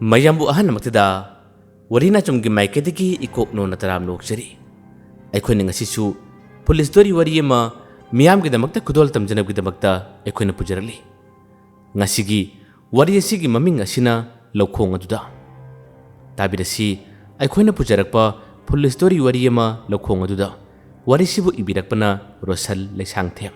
ꯃꯌꯥꯝꯕꯨ ꯑꯍꯟꯃꯛꯇꯗ ꯋꯥꯔꯤꯅ ꯆꯨꯝꯒꯤ ꯃꯥꯏꯀꯩꯗꯒꯤ ꯏꯀꯣꯛꯅꯣꯅ ꯇꯔꯥꯝ ꯅꯣꯛꯆꯔꯤ ꯑꯩꯈꯣꯏꯅ ꯉꯁꯤꯁꯨ ꯄꯨꯂꯤꯁ ꯁ꯭ꯇꯣꯔꯤ ꯋꯥꯔꯤ ꯑꯃ ꯃꯤꯌꯥꯝꯒꯤꯗꯃꯛꯇ ꯈꯨꯗꯣꯜ ꯇꯝꯖꯅꯕꯒꯤꯗꯃꯛꯇ ꯑꯩꯈꯣꯏꯅ ꯄꯨꯖꯔꯛꯂꯤ ꯉꯁꯤꯒꯤ ꯋꯥꯔꯤ ꯑꯁꯤꯒꯤ ꯃꯃꯤꯡ ꯑꯁꯤꯅ ꯂꯧꯈꯣꯡ ꯑꯗꯨꯗ ꯇꯥꯕꯤꯔꯁꯤ ꯑꯩꯈꯣꯏꯅ ꯄꯨꯖꯔꯛꯄ ꯄꯨꯂꯤꯁ ꯁ꯭ꯇꯣꯔꯤ ꯋꯥꯔꯤ ꯑꯃ ꯂꯧꯈꯣꯡ ꯑꯗꯨꯗ ꯋꯥꯔꯤꯁꯤꯕꯨ ꯏꯕꯤꯔꯛꯄꯅ ꯔꯣꯁꯟ ꯂꯩꯁꯥꯡꯊꯦꯝ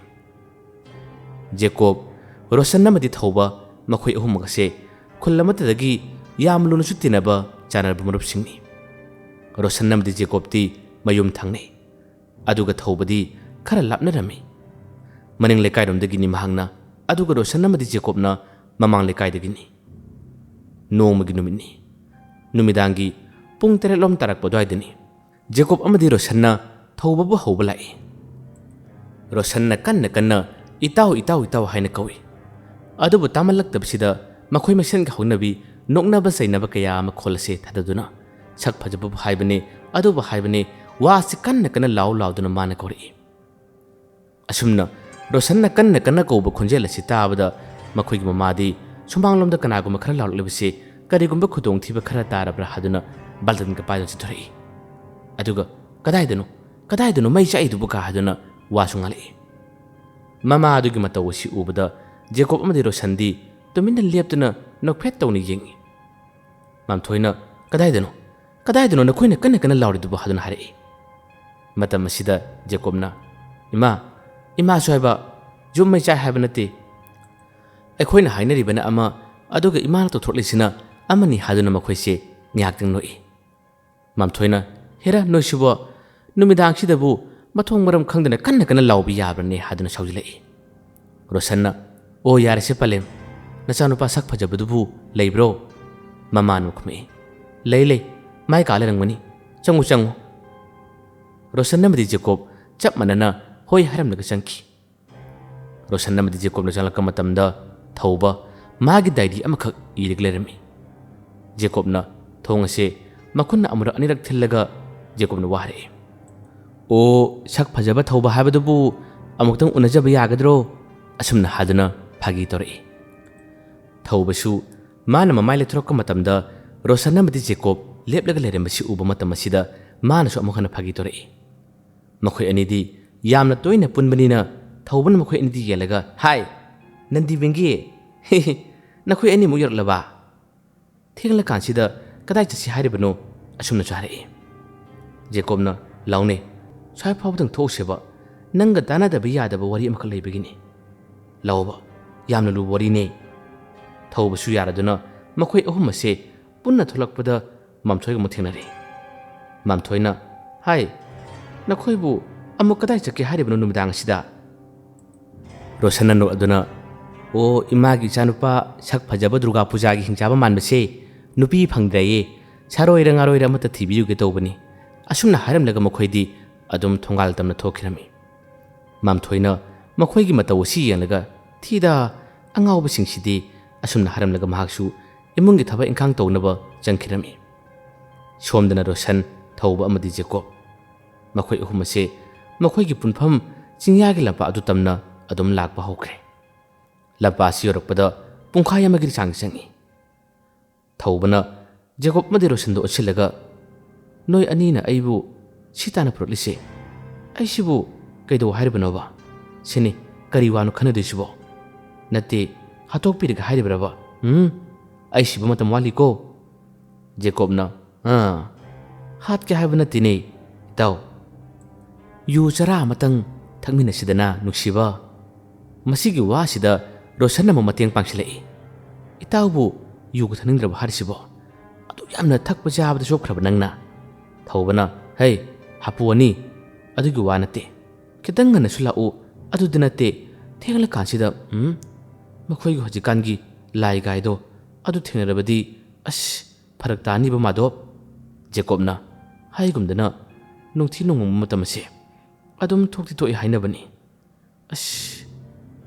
ꯖꯦꯀꯣꯕ ꯔꯣꯁꯟ ꯑꯃꯗꯤ ꯊꯧꯕ ꯃꯈꯣꯏ ꯑꯍꯨꯝꯃꯛ ꯑꯁꯦ ꯈꯨꯜ ꯑꯃꯠꯇꯗꯒꯤ ꯌꯥꯝ ꯂꯨꯅꯁꯨ ꯇꯤꯟꯅꯕ ꯆꯥꯟꯅꯔꯕ ꯃꯔꯨꯞꯁꯤꯡꯅꯤ ꯔꯣꯁꯟ ꯑꯃꯗꯤ ꯖꯦꯀꯣꯕꯇꯤ ꯃꯌꯨꯝ ꯊꯪꯅꯩ ꯑꯗꯨꯒ ꯊꯧꯕꯗꯤ ꯈꯔ ꯂꯥꯞꯅꯔꯝꯃꯤ ꯃꯅꯤꯡ ꯂꯩꯀꯥꯏꯔꯣꯝꯗꯒꯤꯅꯤ ꯃꯍꯥꯛꯅ ꯑꯗꯨꯒ ꯔꯣꯁꯟ ꯑꯃꯗꯤ ꯖꯦꯀꯣꯕꯅ ꯃꯃꯥꯡ ꯂꯩꯀꯥꯏꯗꯒꯤꯅꯤ ꯅꯣꯡꯃꯒꯤ ꯅꯨꯃꯤꯠꯅꯤ ꯅꯨꯃꯤꯗꯥꯡꯒꯤ ꯄꯨꯡ 8 ꯇꯥꯔꯛꯄ ꯑꯗꯨꯋꯥꯏꯗꯅꯤ ꯖꯦꯀꯣꯕ ꯑꯃꯗꯤ ꯔꯣꯁꯟꯅ ꯊꯧꯕꯕꯨ ꯍꯧꯕ ꯂꯥꯛꯏ ꯔꯣꯁꯟꯅ ꯀꯟꯅ ꯀꯟꯅ ꯏꯇꯥꯎ ꯏꯇꯥꯎ ꯏꯇꯥꯎ ꯍꯥꯏꯅ ꯀꯧꯏ ꯑꯗꯨꯕꯨ ꯇꯥꯃꯜꯂꯛꯇꯕꯁꯤꯗ ꯃꯈꯣꯏ ꯃꯁꯦꯟꯒꯤ ꯍꯧꯅꯕꯤ ꯅꯣꯛꯅꯕ ꯆꯩꯅꯕ ꯀꯌꯥ ꯑꯃ ꯈꯣꯜ ꯑꯁꯤ ꯊꯥꯗꯗꯨꯅ ꯁꯛ ꯐꯖꯕꯕꯨ ꯍꯥꯏꯕꯅꯤ ꯑꯗꯨꯕꯨ ꯍꯥꯏꯕꯅꯤ ꯋꯥꯁꯤ ꯀꯟꯅ ꯀꯟꯅ ꯂꯥꯎ ꯂꯥꯎꯗꯨꯅ ꯃꯥꯅ ꯀꯧꯔꯛꯏ ꯑꯁꯨꯝꯅ ꯔꯣꯁꯟꯅ ꯀꯟꯅ ꯀꯟꯅ ꯀꯧꯕ ꯈꯣꯟꯖꯦꯜ ꯑꯁꯤ ꯇꯥꯕꯗ ꯃꯈꯣꯏꯒꯤ ꯃꯃꯥꯗꯤ ꯁꯨꯃꯥꯡꯂꯣꯝꯗ ꯀꯅꯥꯒꯨꯝꯕ ꯈꯔ ꯂꯥꯎꯔꯛꯂꯤꯕꯁꯤ ꯀꯔꯤꯒꯨꯝꯕ ꯈꯨꯗꯣꯡꯊꯤꯕ ꯈꯔ ꯇꯥꯔꯕ꯭ꯔꯥ ꯍꯥꯏꯗꯨꯅ ꯕꯥꯜꯇꯟꯒ ꯄꯥꯏꯗꯨꯅ ꯆꯠꯊꯣꯔꯛꯏ ꯑꯗꯨꯒ ꯀꯗꯥꯏꯗꯅꯣ ꯃꯩ ꯆꯥꯛꯏꯗꯨꯕꯨ ꯀꯥ ꯍꯥꯏꯗꯨꯅ ꯋꯥꯁꯨ ꯉꯥꯡꯂꯛꯏ ꯃꯃꯥ ꯑꯗꯨꯒꯤ ꯃꯇꯧ ꯑꯁꯤ ꯎꯕꯗ ꯖꯦꯀꯣꯕ ꯑꯃꯗꯤ ꯔꯣꯁꯟꯗꯤ ꯇꯨꯃꯤꯟꯅ ꯂꯦꯞꯇꯨꯅ ꯅꯣꯛꯐꯦꯠ ꯇꯧꯅ ꯌꯦꯡꯉꯤ ꯃꯥꯝꯊꯣꯏꯅ ꯀꯗꯥꯏꯗꯅꯣ ꯅꯈꯣꯏꯅ ꯀꯟꯅ ꯀꯟꯅ ꯂꯥꯎꯔꯤꯗꯨꯕꯨ ꯍꯥꯏꯗꯨꯅ ꯍꯥꯏꯔꯛꯏ ꯃꯇꯝ ꯑꯁꯤꯗ ꯖꯦꯀꯣꯕꯅ ꯏꯃꯥꯁꯨ ꯍꯥꯏꯕ ꯌꯨꯝ ꯃꯩ ꯆꯥꯏ ꯍꯥꯏꯕ ꯅꯠꯇꯦ ꯑꯩꯈꯣꯏꯅ ꯍꯥꯏꯅꯔꯤꯕꯅ ꯑꯃ ꯑꯗꯨꯒ ꯏꯃꯥꯅ ꯇꯧꯊꯣꯛꯂꯤꯁꯤꯅ ꯑꯃꯅꯤ ꯍꯥꯏꯗꯨꯅ ꯃꯈꯣꯏꯁꯦ ꯉꯥꯏꯍꯥꯛꯇꯪ ꯅꯣꯛꯏ ꯃꯥꯝꯊꯣꯏꯅ ꯍꯦꯔꯥ ꯅꯣꯏꯁꯤꯕꯣ ꯅꯨꯃꯤꯗꯥꯡꯁꯤꯗꯕꯨ ꯃꯊꯣꯡ ꯃꯔꯝ ꯈꯪꯗꯅ ꯀꯟꯅ ꯀꯟꯅ ꯂꯥꯎꯕ ꯌꯥꯕ꯭ꯔꯅꯦ ꯍꯥꯏꯗꯨꯅ ꯁꯥꯎꯖꯤꯜꯂꯛꯏ ꯔꯣꯁꯟꯅ ꯑꯣ ꯌꯥꯔꯦꯁꯦ ꯄꯂꯦꯝ ꯅꯆꯥꯅꯨꯄꯥ ꯁꯛ ꯐꯖꯕꯗꯨꯕꯨ ꯂꯩꯕ꯭ꯔꯣ ꯃꯃꯥꯅ ꯈꯨꯝꯃꯛꯏ ꯂꯩ ꯃꯥꯏ ꯀꯥ ꯂꯩꯔꯝꯒꯅꯤ ꯆꯪꯉꯨ ꯔꯣꯁꯟ ꯑꯃꯗꯤ ꯖꯦꯀꯣꯕ ꯆꯞ ꯃꯥꯟꯅꯅ ꯍꯣꯏ ꯍꯥꯏꯔꯝꯂꯒ ꯆꯪꯈꯤ ꯔꯣꯁꯟ ꯑꯃꯗꯤ ꯖꯦꯀꯣꯕꯅ ꯆꯪꯂꯛꯄ ꯃꯇꯝꯗ ꯊꯧꯕ ꯃꯥꯒꯤ ꯗꯥꯏꯔꯤ ꯑꯃꯈꯛ ꯏꯔꯒ ꯂꯩꯔꯝꯃꯤ ꯖꯦꯀꯣꯕꯅ ꯊꯣꯡ ꯑꯁꯦ ꯃꯈꯨꯟꯅ ꯑꯃꯨꯔꯛ ꯑꯅꯤꯔꯛ ꯊꯤꯜꯂꯒ ꯖꯦꯀꯣꯕꯅ ꯋꯥ ꯍꯥꯏꯔꯛꯏ ꯑꯣ ꯁꯛ ꯐꯖꯕ ꯊꯧꯕ ꯍꯥꯏꯕꯗꯨꯕꯨ ꯑꯃꯨꯛꯇꯪ ꯎꯅꯖꯕ ꯌꯥꯒꯗ꯭ꯔꯣ ꯑꯁꯨꯝꯅ ꯍꯥꯏꯗꯨꯅ ꯐꯥꯒꯤ ꯇꯧꯔꯛꯏ ꯊꯧꯕꯁꯨ ꯃꯥꯅ ꯃꯃꯥꯏ ꯂꯩꯊꯣꯔꯛꯄ ꯃꯇꯝꯗ ꯔꯣꯁꯟ ꯑꯃꯗꯤ ꯖꯦꯀꯣꯕ ꯂꯦꯞꯂꯒ ꯂꯩꯔꯝꯕꯁꯤ ꯎꯕ ꯃꯇꯝ ꯑꯁꯤꯗ ꯃꯥꯅꯁꯨ ꯑꯃꯨꯛ ꯍꯟꯅ ꯐꯥꯒꯤ ꯇꯧꯔꯛꯏ ꯃꯈꯣꯏ ꯑꯅꯤꯗꯤ ꯌꯥꯝꯅ ꯇꯣꯏꯅ ꯄꯨꯟꯕꯅꯤꯅ ꯊꯧꯕꯅ ꯃꯈꯣꯏ ꯑꯅꯤꯗꯤ ꯌꯦꯜꯂꯒ ꯍꯥꯏ ꯅꯟꯗꯤ ꯕꯦꯡꯒꯤ ꯅꯈꯣꯏ ꯑꯅꯤꯃꯨꯛ ꯌꯧꯔꯛꯂꯕ ꯊꯦꯡꯂꯀꯥꯟꯁꯤꯗ ꯀꯗꯥꯏ ꯆꯠꯁꯤ ꯍꯥꯏꯔꯤꯕꯅꯣ ꯑꯁꯨꯝꯅꯁꯨ ꯍꯥꯏꯔꯛꯏ ꯖꯦꯀꯣꯕꯅ ꯂꯥꯎꯅꯦ ꯁ꯭ꯋꯥꯏ ꯐꯥꯎꯕꯗꯪ ꯊꯣꯛꯎꯁꯦꯕ ꯅꯪꯒ ꯇꯥꯟꯅꯗꯕ ꯌꯥꯗꯕ ꯋꯥꯔꯤ ꯑꯃꯈꯛ ꯂꯩꯕꯒꯤꯅꯤ ꯂꯥꯎꯕ ꯌꯥꯝꯅ ꯂꯨꯕ ꯋꯥꯔꯤꯅꯦ ꯊꯧꯕꯁꯨ ꯌꯥꯔꯗꯨꯅ ꯃꯈꯣꯏ ꯑꯍꯨꯝ ꯑꯁꯦ ꯄꯨꯟꯅ ꯊꯣꯛꯂꯛꯄꯗ ꯃꯥꯝꯊꯣꯏꯒ ꯑꯃꯨꯛ ꯊꯦꯡꯅꯔꯦ ꯃꯥꯝꯊꯣꯏꯅ ꯍꯥꯏ ꯅꯈꯣꯏꯕꯨ ꯑꯃꯨꯛ ꯀꯗꯥꯏ ꯆꯠꯀꯦ ꯍꯥꯏꯔꯤꯕꯅꯣ ꯅꯨꯃꯤꯗꯥꯡ ꯑꯁꯤꯗ ꯔꯣꯁꯟꯅ ꯅꯣꯛꯑꯗꯨꯅ ꯑꯣ ꯏꯃꯥꯒꯤ ꯏꯆꯥꯅꯨꯄꯥ ꯁꯛ ꯐꯖꯕ ꯗꯨꯔꯒꯥ ꯄꯨꯖꯥꯒꯤ ꯍꯤꯡꯆꯥꯕ ꯃꯥꯟꯕꯁꯦ ꯅꯨꯄꯤ ꯐꯪꯗ꯭ꯔꯦꯌꯦ ꯁꯥꯔꯣꯏꯔ ꯉꯥꯔꯣꯏꯔ ꯑꯃꯠꯇ ꯊꯤꯕꯤꯌꯨꯒꯦ ꯇꯧꯕꯅꯤ ꯑꯁꯨꯝꯅ ꯍꯥꯏꯔꯝꯂꯒ ꯃꯈꯣꯏꯗꯤ ꯑꯗꯨꯝ ꯊꯣꯡꯒꯥꯜ ꯇꯝꯅ ꯊꯣꯛꯈꯤꯔꯝꯃꯤ ꯃꯥꯝꯊꯣꯏꯅ ꯃꯈꯣꯏꯒꯤ ꯃꯇꯧ ꯑꯁꯤ ꯌꯦꯡꯂꯒ ꯊꯤꯗ ꯑꯉꯥꯎꯕꯁꯤꯡꯁꯤꯗꯤ ꯑꯁꯨꯝꯅ ꯍꯥꯏꯔꯝꯂꯒ ꯃꯍꯥꯛꯁꯨ ꯏꯃꯨꯡꯒꯤ ꯊꯕꯛ ꯏꯪꯈꯥꯡ ꯇꯧꯅꯕ ꯆꯪꯈꯤꯔꯝꯃꯤ ꯁꯣꯝꯗꯅ ꯔꯣꯁꯟ ꯊꯧꯕ ꯑꯃꯗꯤ ꯖꯦꯀꯣꯕ ꯃꯈꯣꯏ ꯑꯍꯨꯝ ꯑꯁꯦ ꯃꯈꯣꯏꯒꯤ ꯄꯨꯟꯐꯝ ꯆꯤꯡꯌꯥꯒꯤ ꯂꯝꯄꯥꯛ ꯑꯗꯨ ꯇꯝꯅ ꯑꯗꯨꯝ ꯂꯥꯛꯄ ꯍꯧꯈ꯭ꯔꯦ ꯂꯝꯄꯥꯛ ꯑꯁꯤ ꯌꯧꯔꯛꯄꯗ ꯄꯨꯡꯈꯥꯏ ꯑꯃꯒꯤ ꯆꯥꯡ ꯆꯪꯏ ꯊꯧꯕꯅ ꯖꯦꯀꯣꯕ ꯑꯃꯗꯤ ꯔꯣꯁꯟꯗ ꯑꯣꯠꯁꯤꯜꯂꯒ ꯅꯣꯏ ꯑꯅꯤꯅ ꯑꯩꯕꯨ ꯁꯤ ꯇꯥꯟꯅ ꯄꯨꯔꯛꯂꯤꯁꯦ ꯑꯩꯁꯤꯕꯨ ꯀꯩꯗꯧ ꯍꯥꯏꯔꯤꯕꯅꯣꯕ ꯁꯤꯅꯤ ꯀꯔꯤ ꯋꯥꯅꯣ ꯈꯟꯅꯗꯣꯏꯁꯤꯕꯣ ꯅꯠꯇꯦ ꯍꯥꯠꯇꯣꯛꯄꯤꯔꯒ ꯍꯥꯏꯔꯤꯕ꯭ꯔꯕ ꯑꯩ ꯁꯤꯕ ꯃꯇꯝ ꯋꯥꯠꯂꯤꯀꯣ ꯖꯦꯀꯣꯕꯅ ꯍꯥꯠꯀꯦ ꯍꯥꯏꯕ ꯅꯠꯇꯦꯅꯦ ꯏꯇꯥꯎ ꯌꯨ ꯆꯔꯥ ꯑꯃꯇꯪ ꯊꯛꯃꯤꯟꯅꯁꯤꯗꯅ ꯅꯨꯡꯁꯤꯕ ꯃꯁꯤꯒꯤ ꯋꯥꯁꯤꯗ ꯔꯣꯁꯟ ꯑꯃꯨꯛ ꯃꯇꯦꯡ ꯄꯥꯡꯁꯤꯜꯂꯛꯏ ꯏꯇꯥꯎꯕꯨ ꯌꯨꯒ ꯊꯛꯅꯤꯡꯗ꯭ꯔꯕ ꯍꯥꯏꯔꯤꯁꯤꯕꯣ ꯑꯗꯨ ꯌꯥꯝꯅ ꯊꯛꯄ ꯆꯥꯕꯗ ꯆꯣꯞꯈ꯭ꯔꯕ ꯅꯪꯅ ꯊꯧꯕꯅ ꯍꯩ ꯍꯥꯄꯨꯑꯅꯤ ꯑꯗꯨꯒꯤ ꯋꯥ ꯅꯠꯇꯦ ꯈꯤꯇꯪ ꯉꯟꯅꯁꯨ ꯂꯥꯛꯎ ꯑꯗꯨꯗ ꯅꯠꯇꯦ ꯊꯦꯡꯂꯀꯥꯟꯁꯤꯗ ꯃꯈꯣꯏꯒꯤ ꯍꯧꯖꯤꯛꯀꯥꯟꯒꯤ ꯂꯥꯏ ꯒꯥꯏꯗꯣ ꯑꯗꯨ ꯊꯦꯡꯅꯔꯕꯗꯤ ꯑꯁ ꯐꯔꯛ ꯇꯥꯅꯤꯕ ꯃꯥꯙꯣꯞ ꯖꯦꯀꯣꯕꯅ ꯍꯥꯏꯒꯨꯝꯗꯅ ꯅꯨꯡꯊꯤ ꯅꯣꯡꯃꯡꯕ ꯃꯇꯝ ꯑꯁꯦ ꯑꯗꯨꯝ ꯊꯣꯛꯇꯤ ꯊꯣꯛꯏ ꯍꯥꯏꯅꯕꯅꯤ ꯑꯁ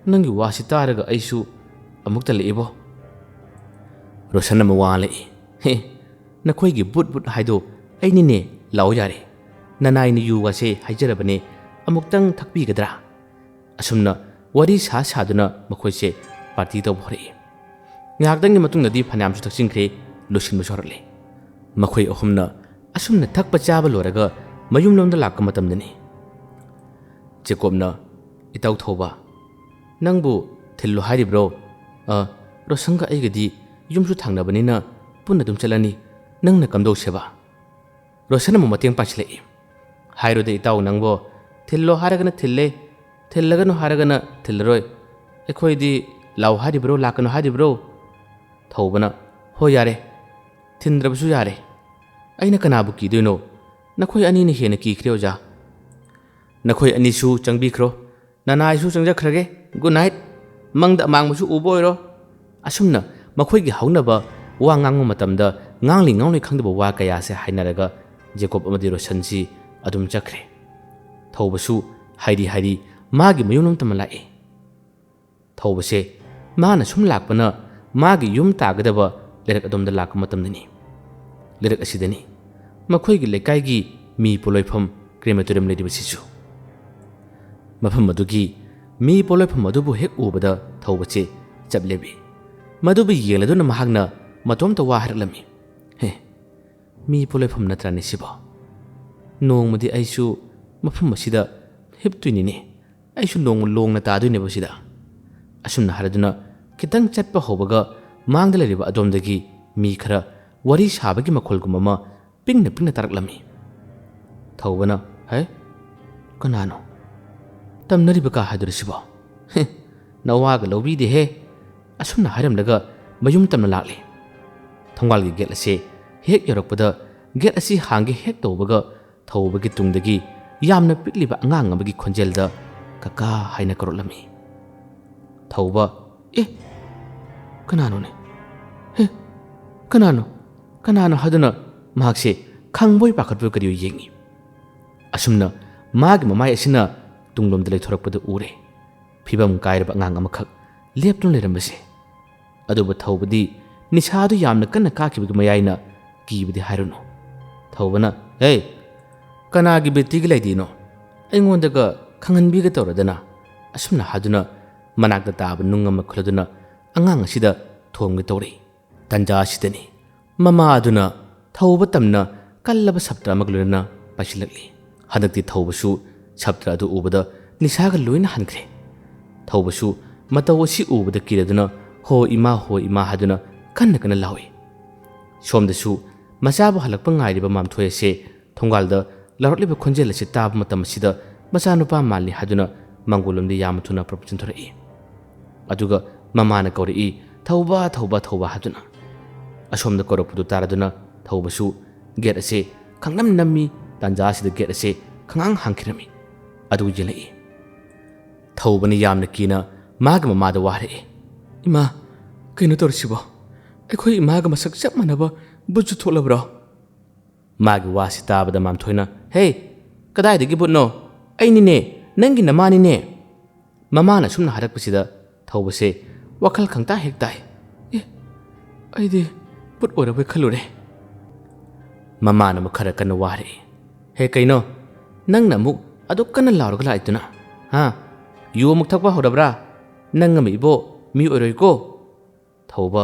ꯅꯪꯒꯤ ꯋꯥꯁꯤ ꯇꯥꯔꯒ ꯑꯩꯁꯨ ꯑꯃꯨꯛ ꯇꯜꯂꯛꯏꯕꯣ ꯔꯣꯁꯟ ꯑꯃ ꯋꯥꯡꯂꯛꯏ ꯅꯈꯣꯏꯒꯤ ꯕꯨꯠ ꯍꯥꯏꯗꯣ ꯑꯩꯅꯤꯅꯦ ꯂꯥꯛꯑꯣ ꯌꯥꯔꯦ ꯅꯅꯥꯏꯅ ꯌꯨ ꯋꯥꯁꯦ ꯍꯥꯏꯖꯔꯕꯅꯦ ꯑꯃꯨꯛꯇꯪ ꯊꯛꯄꯤꯒꯗ꯭ꯔꯥ ꯑꯁꯨꯝꯅ ꯋꯥꯔꯤ ꯁꯥꯗꯨꯅ ꯃꯈꯣꯏꯁꯦ ꯄꯥꯔꯇꯤ ꯇꯧꯕ ꯍꯧꯔꯛꯏ ꯉꯥꯏꯍꯥꯛꯇꯪꯒꯤ ꯃꯇꯨꯡꯗꯗꯤ ꯐꯅꯌꯥꯝꯁꯨ ꯊꯛꯆꯤꯟꯈ꯭ꯔꯦ ꯂꯣꯏꯁꯤꯟꯕꯁꯨ ꯍꯧꯔꯛꯂꯤ ꯃꯈꯣꯏ ꯑꯍꯨꯝꯅ ꯑꯁꯨꯝꯅ ꯊꯛꯄ ꯆꯥꯕ ꯂꯣꯏꯔꯒ ꯃꯌꯨꯝꯂꯣꯝꯗ ꯂꯥꯛꯄ ꯃꯇꯝꯗꯅꯤ ꯖꯦꯀꯣꯕꯅ ꯏꯇꯥꯎ ꯊꯧꯕ ꯅꯪꯕꯨ ꯊꯤꯜꯂꯨ ꯍꯥꯏꯔꯤꯕ꯭ꯔꯣ ꯔꯣꯁꯟꯒ ꯑꯩꯒꯗꯤ ꯌꯨꯝꯁꯨ ꯊꯪꯅꯕꯅꯤꯅ ꯄꯨꯟꯅ ꯑꯗꯨꯝ ꯆꯠꯂꯅꯤ ꯅꯪꯅ ꯀꯝꯗꯧꯁꯦꯕ ꯔꯣꯁꯟ ꯑꯃꯨꯛ ꯃꯇꯦꯡ ꯄꯥꯡꯁꯤꯜꯂꯛꯏ ꯍꯥꯏꯔꯨꯗ ꯏꯇꯥꯎ ꯅꯪꯕꯣ ꯊꯤꯜꯂꯣ ꯍꯥꯏꯔꯒꯅ ꯊꯤꯜꯂꯦ ꯊꯤꯜꯂꯒꯅꯨ ꯍꯥꯏꯔꯒꯅ ꯊꯤꯜꯂꯔꯣꯏ ꯑꯩꯈꯣꯏꯗꯤ ꯂꯥꯎ ꯍꯥꯏꯔꯤꯕ꯭ꯔꯣ ꯂꯥꯛꯀꯅꯨ ꯍꯥꯏꯔꯤꯕ꯭ꯔꯣ ꯊꯧꯕꯅ ꯍꯣꯏ ꯌꯥꯔꯦ ꯊꯤꯟꯗ꯭ꯔꯕꯁꯨ ꯌꯥꯔꯦ ꯑꯩꯅ ꯀꯅꯥꯕꯨ ꯀꯤꯗꯣꯏꯅꯣ ꯅꯈꯣꯏ ꯑꯅꯤꯅ ꯍꯦꯟꯅ ꯀꯤꯈ꯭ꯔꯦ ꯑꯣꯖꯥ ꯅꯈꯣꯏ ꯑꯅꯤꯁꯨ ꯆꯪꯕꯤꯈ꯭ꯔꯣ ꯅꯅꯥꯏꯁꯨ ꯆꯪꯖꯈ꯭ꯔꯒꯦ ꯒꯨꯗ ꯅꯥꯏꯠ ꯃꯪꯗ ꯑꯃꯥꯡꯕꯁꯨ ꯎꯕ ꯑꯣꯏꯔꯣ ꯑꯁꯨꯝꯅ ꯃꯈꯣꯏꯒꯤ ꯍꯧꯅꯕ ꯋꯥ ꯉꯥꯡꯕ ꯃꯇꯝꯗ ꯉꯥꯡꯂꯤ ꯈꯪꯗꯕ ꯋꯥ ꯀꯌꯥꯁꯦ ꯍꯥꯏꯅꯔꯒ ꯖꯦꯀꯣꯕ ꯑꯃꯗꯤ ꯔꯣꯁꯟꯁꯤ ꯑꯗꯨꯝ ꯆꯠꯈ꯭ꯔꯦ ꯊꯧꯕꯁꯨ ꯍꯥꯏꯔꯤ ꯃꯥꯒꯤ ꯃꯌꯨꯝꯂꯣꯝꯇ ꯂꯥꯛꯏ ꯊꯧꯕꯁꯦ ꯃꯥꯅ ꯁꯨꯝ ꯂꯥꯛꯄꯅ ꯃꯥꯒꯤ ꯌꯨꯝ ꯇꯥꯒꯗꯕ ꯂꯩꯔꯛ ꯑꯗꯣꯝꯗ ꯂꯥꯛꯄ ꯃꯇꯝꯗꯅꯤ ꯂꯩꯔꯛ ꯑꯁꯤꯗꯅꯤ ꯃꯈꯣꯏꯒꯤ ꯂꯩꯀꯥꯏꯒꯤ ꯃꯤ ꯄꯣꯂꯣꯏꯐꯝ ꯀ꯭ꯔꯦꯃꯦꯇꯣꯔꯤꯌꯝ ꯂꯩꯔꯤꯕꯁꯤꯁꯨ ꯃꯐꯝ ꯑꯗꯨꯒꯤ ꯃꯤ ꯄꯣꯂꯣꯏꯐꯝ ꯑꯗꯨꯕꯨ ꯍꯦꯛ ꯎꯕꯗ ꯊꯧꯕꯁꯦ ꯆꯞ ꯂꯦꯞꯄꯤ ꯃꯗꯨꯕꯨ ꯌꯦꯡꯂꯗꯨꯅ ꯃꯍꯥꯛꯅ ꯃꯇꯣꯝꯇ ꯋꯥ ꯍꯥꯏꯔꯛꯂꯝꯃꯤ ꯍꯦ ꯃꯤ ꯄꯣꯂꯣꯏꯐꯝ ꯅꯠꯇ꯭ꯔꯅꯦ ꯁꯤꯕꯣ ꯅꯣꯡꯃꯗꯤ ꯑꯩꯁꯨ ꯃꯐꯝ ꯑꯁꯤꯗ ꯍꯤꯞꯇꯣꯏꯅꯤꯅꯦ ꯑꯩꯁꯨ ꯅꯣꯡꯃ ꯂꯣꯡꯅ ꯇꯥꯗꯣꯏꯅꯦꯕ ꯁꯤꯗ ꯑꯁꯨꯝꯅ ꯍꯥꯏꯔꯗꯨꯅ ꯈꯤꯇꯪ ꯆꯠꯄ ꯍꯧꯕꯒ ꯃꯥꯡꯗ ꯂꯩꯔꯤꯕ ꯑꯗꯣꯝꯗꯒꯤ ꯃꯤ ꯈꯔ ꯋꯥꯔꯤ ꯁꯥꯕꯒꯤ ꯃꯈꯣꯜꯒꯨꯝꯕ ꯑꯃ ꯄꯤꯡꯅ ꯇꯥꯔꯛꯂꯝꯃꯤ ꯊꯧꯕꯅ ꯍꯦ ꯀꯅꯥꯅꯣ ꯇꯝꯅꯔꯤꯕ ꯀꯥ ꯍꯥꯏꯗꯨꯔꯁꯤꯕꯣ ꯅꯋꯥꯒ ꯂꯧꯕꯤꯗꯦꯍꯦ ꯑꯁꯨꯝꯅ ꯍꯥꯏꯔꯝꯂꯒ ꯃꯌꯨꯝ ꯇꯝꯅ ꯂꯥꯛꯂꯤ ꯊꯣꯡꯒꯥꯜꯒꯤ ꯒꯦꯠ ꯑꯁꯤ ꯍꯦꯛ ꯌꯧꯔꯛꯄꯗ ꯒꯦꯠ ꯑꯁꯤ ꯍꯥꯡꯒꯦ ꯍꯦꯛ ꯇꯧꯕꯒ ꯊꯧꯕꯒꯤ ꯇꯨꯡꯗꯒꯤ ꯌꯥꯝꯅ ꯄꯤꯛꯂꯤꯕ ꯑꯉꯥꯡ ꯑꯃꯒꯤ ꯈꯣꯟꯖꯦꯜꯗ ꯀꯀꯥ ꯍꯥꯏꯅ ꯀꯧꯔꯛꯂꯝꯃꯤ ꯊꯧꯕ ꯀꯅꯥꯅꯣꯅꯦ ꯍꯦ ꯀꯅꯥꯅꯣ ꯍꯥꯏꯗꯨꯅ ꯃꯍꯥꯛꯁꯦ ꯈꯪꯕꯣꯏ ꯄꯥꯈꯠꯄꯣꯏ ꯀꯔꯤꯌꯣ ꯌꯦꯡꯉꯤ ꯑꯁꯨꯝꯅ ꯃꯥꯒꯤ ꯃꯃꯥꯏ ꯑꯁꯤꯅ ꯇꯨꯡꯂꯣꯝꯗ ꯂꯩꯊꯣꯔꯛꯄꯗ ꯎꯔꯦ ꯐꯤꯕꯝ ꯀꯥꯏꯔꯕ ꯑꯉꯥꯡ ꯑꯃꯈꯛ ꯂꯦꯞꯇꯨꯅ ꯂꯩꯔꯝꯕꯁꯦ ꯑꯗꯨꯕꯨ ꯊꯧꯕꯗꯤ ꯅꯤꯁꯥꯗꯨ ꯌꯥꯝꯅ ꯀꯟꯅ ꯀꯥꯈꯤꯕꯒꯤ ꯃꯌꯥꯏꯅ ꯀꯤꯕꯗꯤ ꯍꯥꯏꯔꯨꯅꯨ ꯊꯧꯕꯅ ꯀꯅꯥꯒꯤ ꯕꯦꯇꯤꯒꯤ ꯂꯩꯗꯤꯅꯣ ꯑꯩꯉꯣꯟꯗꯒ ꯈꯪꯍꯟꯕꯤꯒ ꯇꯧꯔꯗꯅ ꯑꯁꯨꯝꯅ ꯍꯥꯏꯗꯨꯅ ꯃꯅꯥꯛꯇ ꯇꯥꯕ ꯅꯨꯡ ꯑꯃ ꯈꯨꯜꯂꯗꯨꯅ ꯑꯉꯥꯡ ꯑꯁꯤꯗ ꯊꯣꯝꯒꯦ ꯇꯧꯔꯤ ꯇꯟꯖꯥ ꯑꯁꯤꯗꯅꯤ ꯃꯃꯥ ꯑꯗꯨꯅ ꯊꯧꯕ ꯇꯝꯅ ꯀꯜꯂꯕ ꯁꯞꯇ꯭ꯔ ꯑꯃꯒ ꯂꯣꯏꯅꯅ ꯄꯥꯏꯁꯤꯜꯂꯛꯂꯤ ꯍꯟꯗꯛꯇꯤ ꯊꯧꯕꯁꯨ ꯁꯞꯇ꯭ꯔ ꯑꯗꯨ ꯎꯕꯗ ꯅꯤꯁꯥꯒ ꯂꯣꯏꯅ ꯍꯟꯈ꯭ꯔꯦ ꯊꯧꯕꯁꯨ ꯃꯇꯧ ꯑꯁꯤ ꯎꯕꯗ ꯀꯤꯔꯗꯨꯅ ꯍꯣ ꯏꯃꯥ ꯍꯥꯏꯗꯨꯅ ꯀꯟꯅ ꯂꯥꯎꯏ ꯁꯣꯝꯗꯁꯨ ꯃꯆꯥꯕꯨ ꯍꯜꯂꯛꯄ ꯉꯥꯏꯔꯤꯕ ꯃꯥꯝꯊꯣꯏ ꯑꯁꯤ ꯊꯣꯡꯒꯥꯜꯗ ꯂꯥꯎꯔꯛꯂꯤꯕ ꯈꯣꯟꯖꯦꯜ ꯑꯁꯤ ꯇꯥꯕ ꯃꯇꯝ ꯑꯁꯤꯗ ꯃꯆꯥꯅꯨꯄꯥ ꯃꯥꯜꯂꯤ ꯍꯥꯏꯗꯨꯅ ꯃꯥꯡꯒꯣꯜꯂꯣꯝꯗ ꯌꯥꯝꯅ ꯊꯨꯅ ꯆꯤꯟꯊꯣꯔꯛꯏ ꯑꯗꯨꯒ ꯃꯃꯥꯅ ꯀꯧꯔꯛꯏ ꯊꯧꯕ ꯍꯥꯏꯗꯨꯅ ꯑꯁꯣꯝꯗ ꯀꯧꯔꯛꯄꯗꯨ ꯇꯥꯔꯗꯨꯅ ꯊꯧꯕꯁꯨ ꯒꯦꯠ ꯑꯁꯤ ꯈꯪꯅꯝ ꯅꯝꯃꯤ ꯇꯥꯟꯖꯥ ꯑꯁꯤꯗ ꯒꯦꯠ ꯑꯁꯤ ꯈꯪꯍꯥꯡ ꯍꯥꯡꯈꯤꯔꯝꯃꯤ ꯑꯗꯨ ꯌꯦꯡꯂꯛꯏ ꯊꯧꯕꯅ ꯌꯥꯝꯅ ꯀꯤꯅ ꯃꯥꯒꯤ ꯃꯃꯥꯗ ꯋꯥꯔꯛꯏ ꯏꯃꯥ ꯀꯩꯅꯣ ꯇꯧꯔꯤꯁꯤꯕꯣ ꯑꯩꯈꯣꯏ ꯏꯃꯥꯒ ꯃꯁꯛ ꯆꯞ ꯃꯥꯟꯅꯕ ꯕꯨꯠꯁꯨ ꯊꯣꯛꯂꯕ꯭ꯔꯣ ꯃꯥꯒꯤ ꯋꯥꯁꯤ ꯇꯥꯕꯗ ꯃꯥꯝꯊꯣꯏꯅ ꯍꯦ ꯀꯗꯥꯏꯗꯒꯤ ꯕꯨꯠꯅꯣ ꯑꯩꯅꯤꯅꯦ ꯅꯪꯒꯤ ꯅꯃꯥꯅꯤꯅꯦ ꯃꯃꯥꯅ ꯁꯨꯝꯅ ꯍꯥꯏꯔꯛꯄꯁꯤꯗ ꯊꯧꯕꯁꯦ ꯋꯥꯈꯜ ꯈꯪꯇꯥ ꯍꯦꯛ ꯇꯥꯏ ꯑꯩꯗꯤ ꯕꯨꯠ ꯑꯣꯏꯔꯕꯣꯏ ꯈꯜꯂꯨꯔꯦ ꯃꯃꯥꯅ ꯑꯃꯨꯛ ꯈꯔ ꯀꯟꯅ ꯋꯥꯔꯛꯏ ꯍꯦ ꯀꯩꯅꯣ ꯅꯪꯅ ꯑꯃꯨꯛ ꯑꯗꯨꯛ ꯀꯟꯅ ꯂꯥꯎꯔꯒ ꯂꯥꯛꯏꯗꯨꯅ ꯌꯨ ꯑꯃꯨꯛ ꯊꯛꯄ ꯍꯧꯔꯕ꯭ꯔꯥ ꯅꯪ ꯑꯃ ꯏꯕꯣ ꯃꯤ ꯑꯣꯏꯔꯣꯏꯀꯣ ꯊꯧꯕ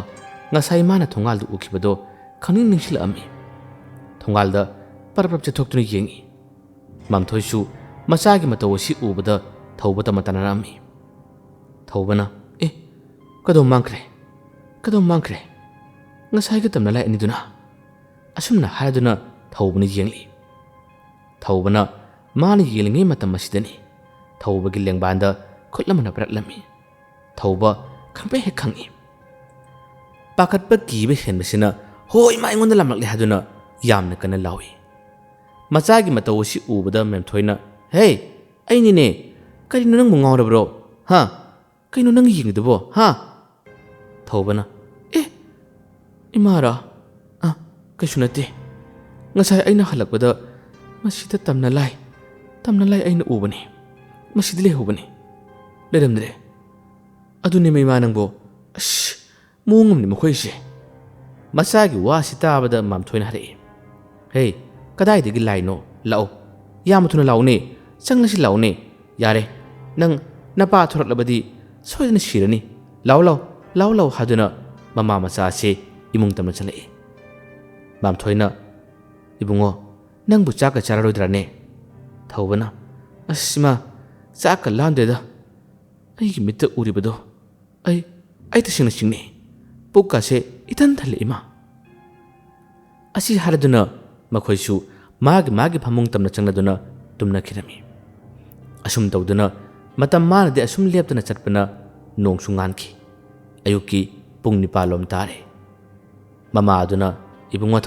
ꯉꯁꯥꯏ ꯃꯥꯅ ꯊꯣꯡꯒꯥꯜꯗ ꯎꯈꯤꯕꯗꯣ ꯅꯤꯡꯁꯤꯡꯂꯛꯑꯝꯃꯤ ꯊꯣꯡꯒꯥꯜꯗ ꯄꯔꯞ ꯆꯠꯊꯣꯛꯇꯨꯅ ꯌꯦꯡꯉꯤ ꯃꯥꯝꯊꯣꯏꯁꯨ ꯃꯆꯥꯒꯤ ꯃꯇꯧ ꯑꯁꯤ ꯎꯕꯗ ꯊꯧꯕ ꯇꯝꯅ ꯇꯥꯅꯔꯝꯃꯤ ꯊꯧꯕꯅ ꯀꯗꯧ ꯃꯥꯡꯈ꯭ꯔꯦ ꯉꯁꯥꯏꯒ ꯇꯝꯅ ꯂꯥꯛꯏꯅꯤꯗꯨꯅ ꯑꯁꯨꯝꯅ ꯍꯥꯏꯗꯨꯅ ꯊꯧꯕꯅ ꯌꯦꯡꯂꯤ ꯊꯧꯕꯅ ꯃꯥꯅ ꯌꯦꯡꯂꯤꯉꯩ ꯃꯇꯝ ꯑꯁꯤꯗꯅꯤ ꯊꯧꯕꯒꯤ ꯂꯦꯡꯕꯥꯟꯗ ꯈꯨꯠ ꯑꯃꯅ ꯄꯥꯏꯔꯛꯂꯝꯃꯤ ꯊꯧꯕ ꯈꯪꯄ꯭ꯔꯦꯛ ꯍꯦꯛ ꯈꯪꯉꯤ ꯄꯥꯈꯠꯄ ꯀꯤꯕ ꯍꯦꯟꯕꯁꯤꯅ ꯍꯣꯏ ꯏꯃꯥ ꯑꯩꯉꯣꯟꯗ ꯂꯥꯝꯂꯛꯂꯦ ꯍꯥꯏꯗꯨꯅ ꯌꯥꯝꯅ ꯀꯟꯅ ꯂꯥꯎꯏ ꯃꯆꯥꯒꯤ ꯃꯇꯧ ꯑꯁꯤ ꯎꯕꯗ ꯃꯦꯝꯊꯣꯏꯅ ꯍꯦ ꯑꯩꯅꯤꯅꯦ ꯀꯔꯤꯅꯣ ꯅꯪꯕꯨ ꯉꯥꯎꯔꯕ꯭ꯔꯣ ꯀꯩꯅꯣ ꯅꯪ ꯌꯦꯡꯂꯤꯗꯨꯕꯣ ꯊꯧꯕꯅ ꯏꯃꯥꯔꯥ ꯀꯩꯁꯨ ꯅꯠꯇꯦ ꯉꯁꯥꯏ ꯑꯩꯅ ꯍꯜꯂꯛꯄꯗ ꯃꯁꯤꯗ ꯇꯝꯅ ꯂꯥꯏ ꯑꯩꯅ ꯎꯕꯅꯤ ꯃꯁꯤꯗ ꯂꯩꯍꯧꯕꯅꯤ ꯂꯩꯔꯝꯗ꯭ꯔꯦ ꯑꯗꯨꯅꯦ ꯏꯃꯥ ꯅꯪꯕꯣ ꯃꯑꯣꯡ ꯑꯃꯅꯤ ꯃꯈꯣꯏꯁꯦ ꯃꯆꯥꯒꯤ ꯋꯥꯁꯤ ꯇꯥꯕꯗ ꯃꯥꯝꯊꯣꯏꯅ ꯍꯥꯏꯔꯛꯏ ꯍꯦ ꯀꯗꯥꯏꯗꯒꯤ ꯂꯥꯏꯅꯣ ꯂꯥꯛꯑꯣ ꯌꯥꯝ ꯊꯨꯅ ꯂꯥꯛꯎꯅꯦ ꯆꯪꯂꯁꯤ ꯂꯥꯛꯎꯅꯦ ꯌꯥꯔꯦ ꯅꯪ ꯅꯄꯥ ꯊꯣꯔꯛꯂꯕꯗꯤ ꯁꯣꯏꯗꯅ ꯁꯤꯔꯅꯤ ꯂꯥꯎ ꯍꯥꯏꯗꯨꯅ ꯃꯃꯥ ꯃꯆꯥ ꯑꯁꯤ ꯏꯃꯨꯡ ꯇꯝꯅ ꯆꯠꯂꯛꯏ ꯃꯥꯝꯊꯣꯏꯅ ꯏꯕꯨꯡꯉꯣ ꯅꯪꯕꯨ ꯆꯥꯛꯀ ꯆꯥꯔꯔꯣꯏꯗ꯭ꯔꯥꯅꯦ ꯊꯧꯕꯅ ꯑꯁ ꯏꯃꯥ ꯆꯥꯛꯀ ꯂꯥꯝꯗꯦꯗ ꯑꯩꯒꯤ ꯃꯤꯠꯇ ꯎꯔꯤꯕꯗꯣ ꯑꯩ ꯇꯁꯦꯡꯅ ꯆꯤꯡꯅꯩ ꯄꯨꯛꯀꯥꯁꯦ ꯏꯊꯟ ꯊꯜꯂꯦ ꯏꯃꯥ ꯑꯁꯤ ꯍꯥꯏꯔꯗꯨꯅ ꯃꯈꯣꯏꯁꯨ ꯃꯥꯒꯤ ꯐꯃꯨꯡ ꯇꯝꯅ ꯆꯪꯂꯗꯨꯅ ꯇꯨꯝꯅꯈꯤꯔꯝꯃꯤ ꯑꯁꯨꯝ ꯇꯧꯗꯨꯅ ꯃꯇꯝ ꯃꯥꯅꯗꯤ ꯑꯁꯨꯝ ꯂꯦꯞꯇꯅ ꯆꯠꯄꯅ ꯅꯣꯡꯁꯨ ꯉꯥꯟꯈꯤ ꯑꯌꯨꯛꯀꯤ ꯄꯨꯡ 9 ꯇꯥꯔꯦ ꯃꯃꯥ ꯑꯗꯨꯅ ꯏꯕꯨꯡꯉꯣ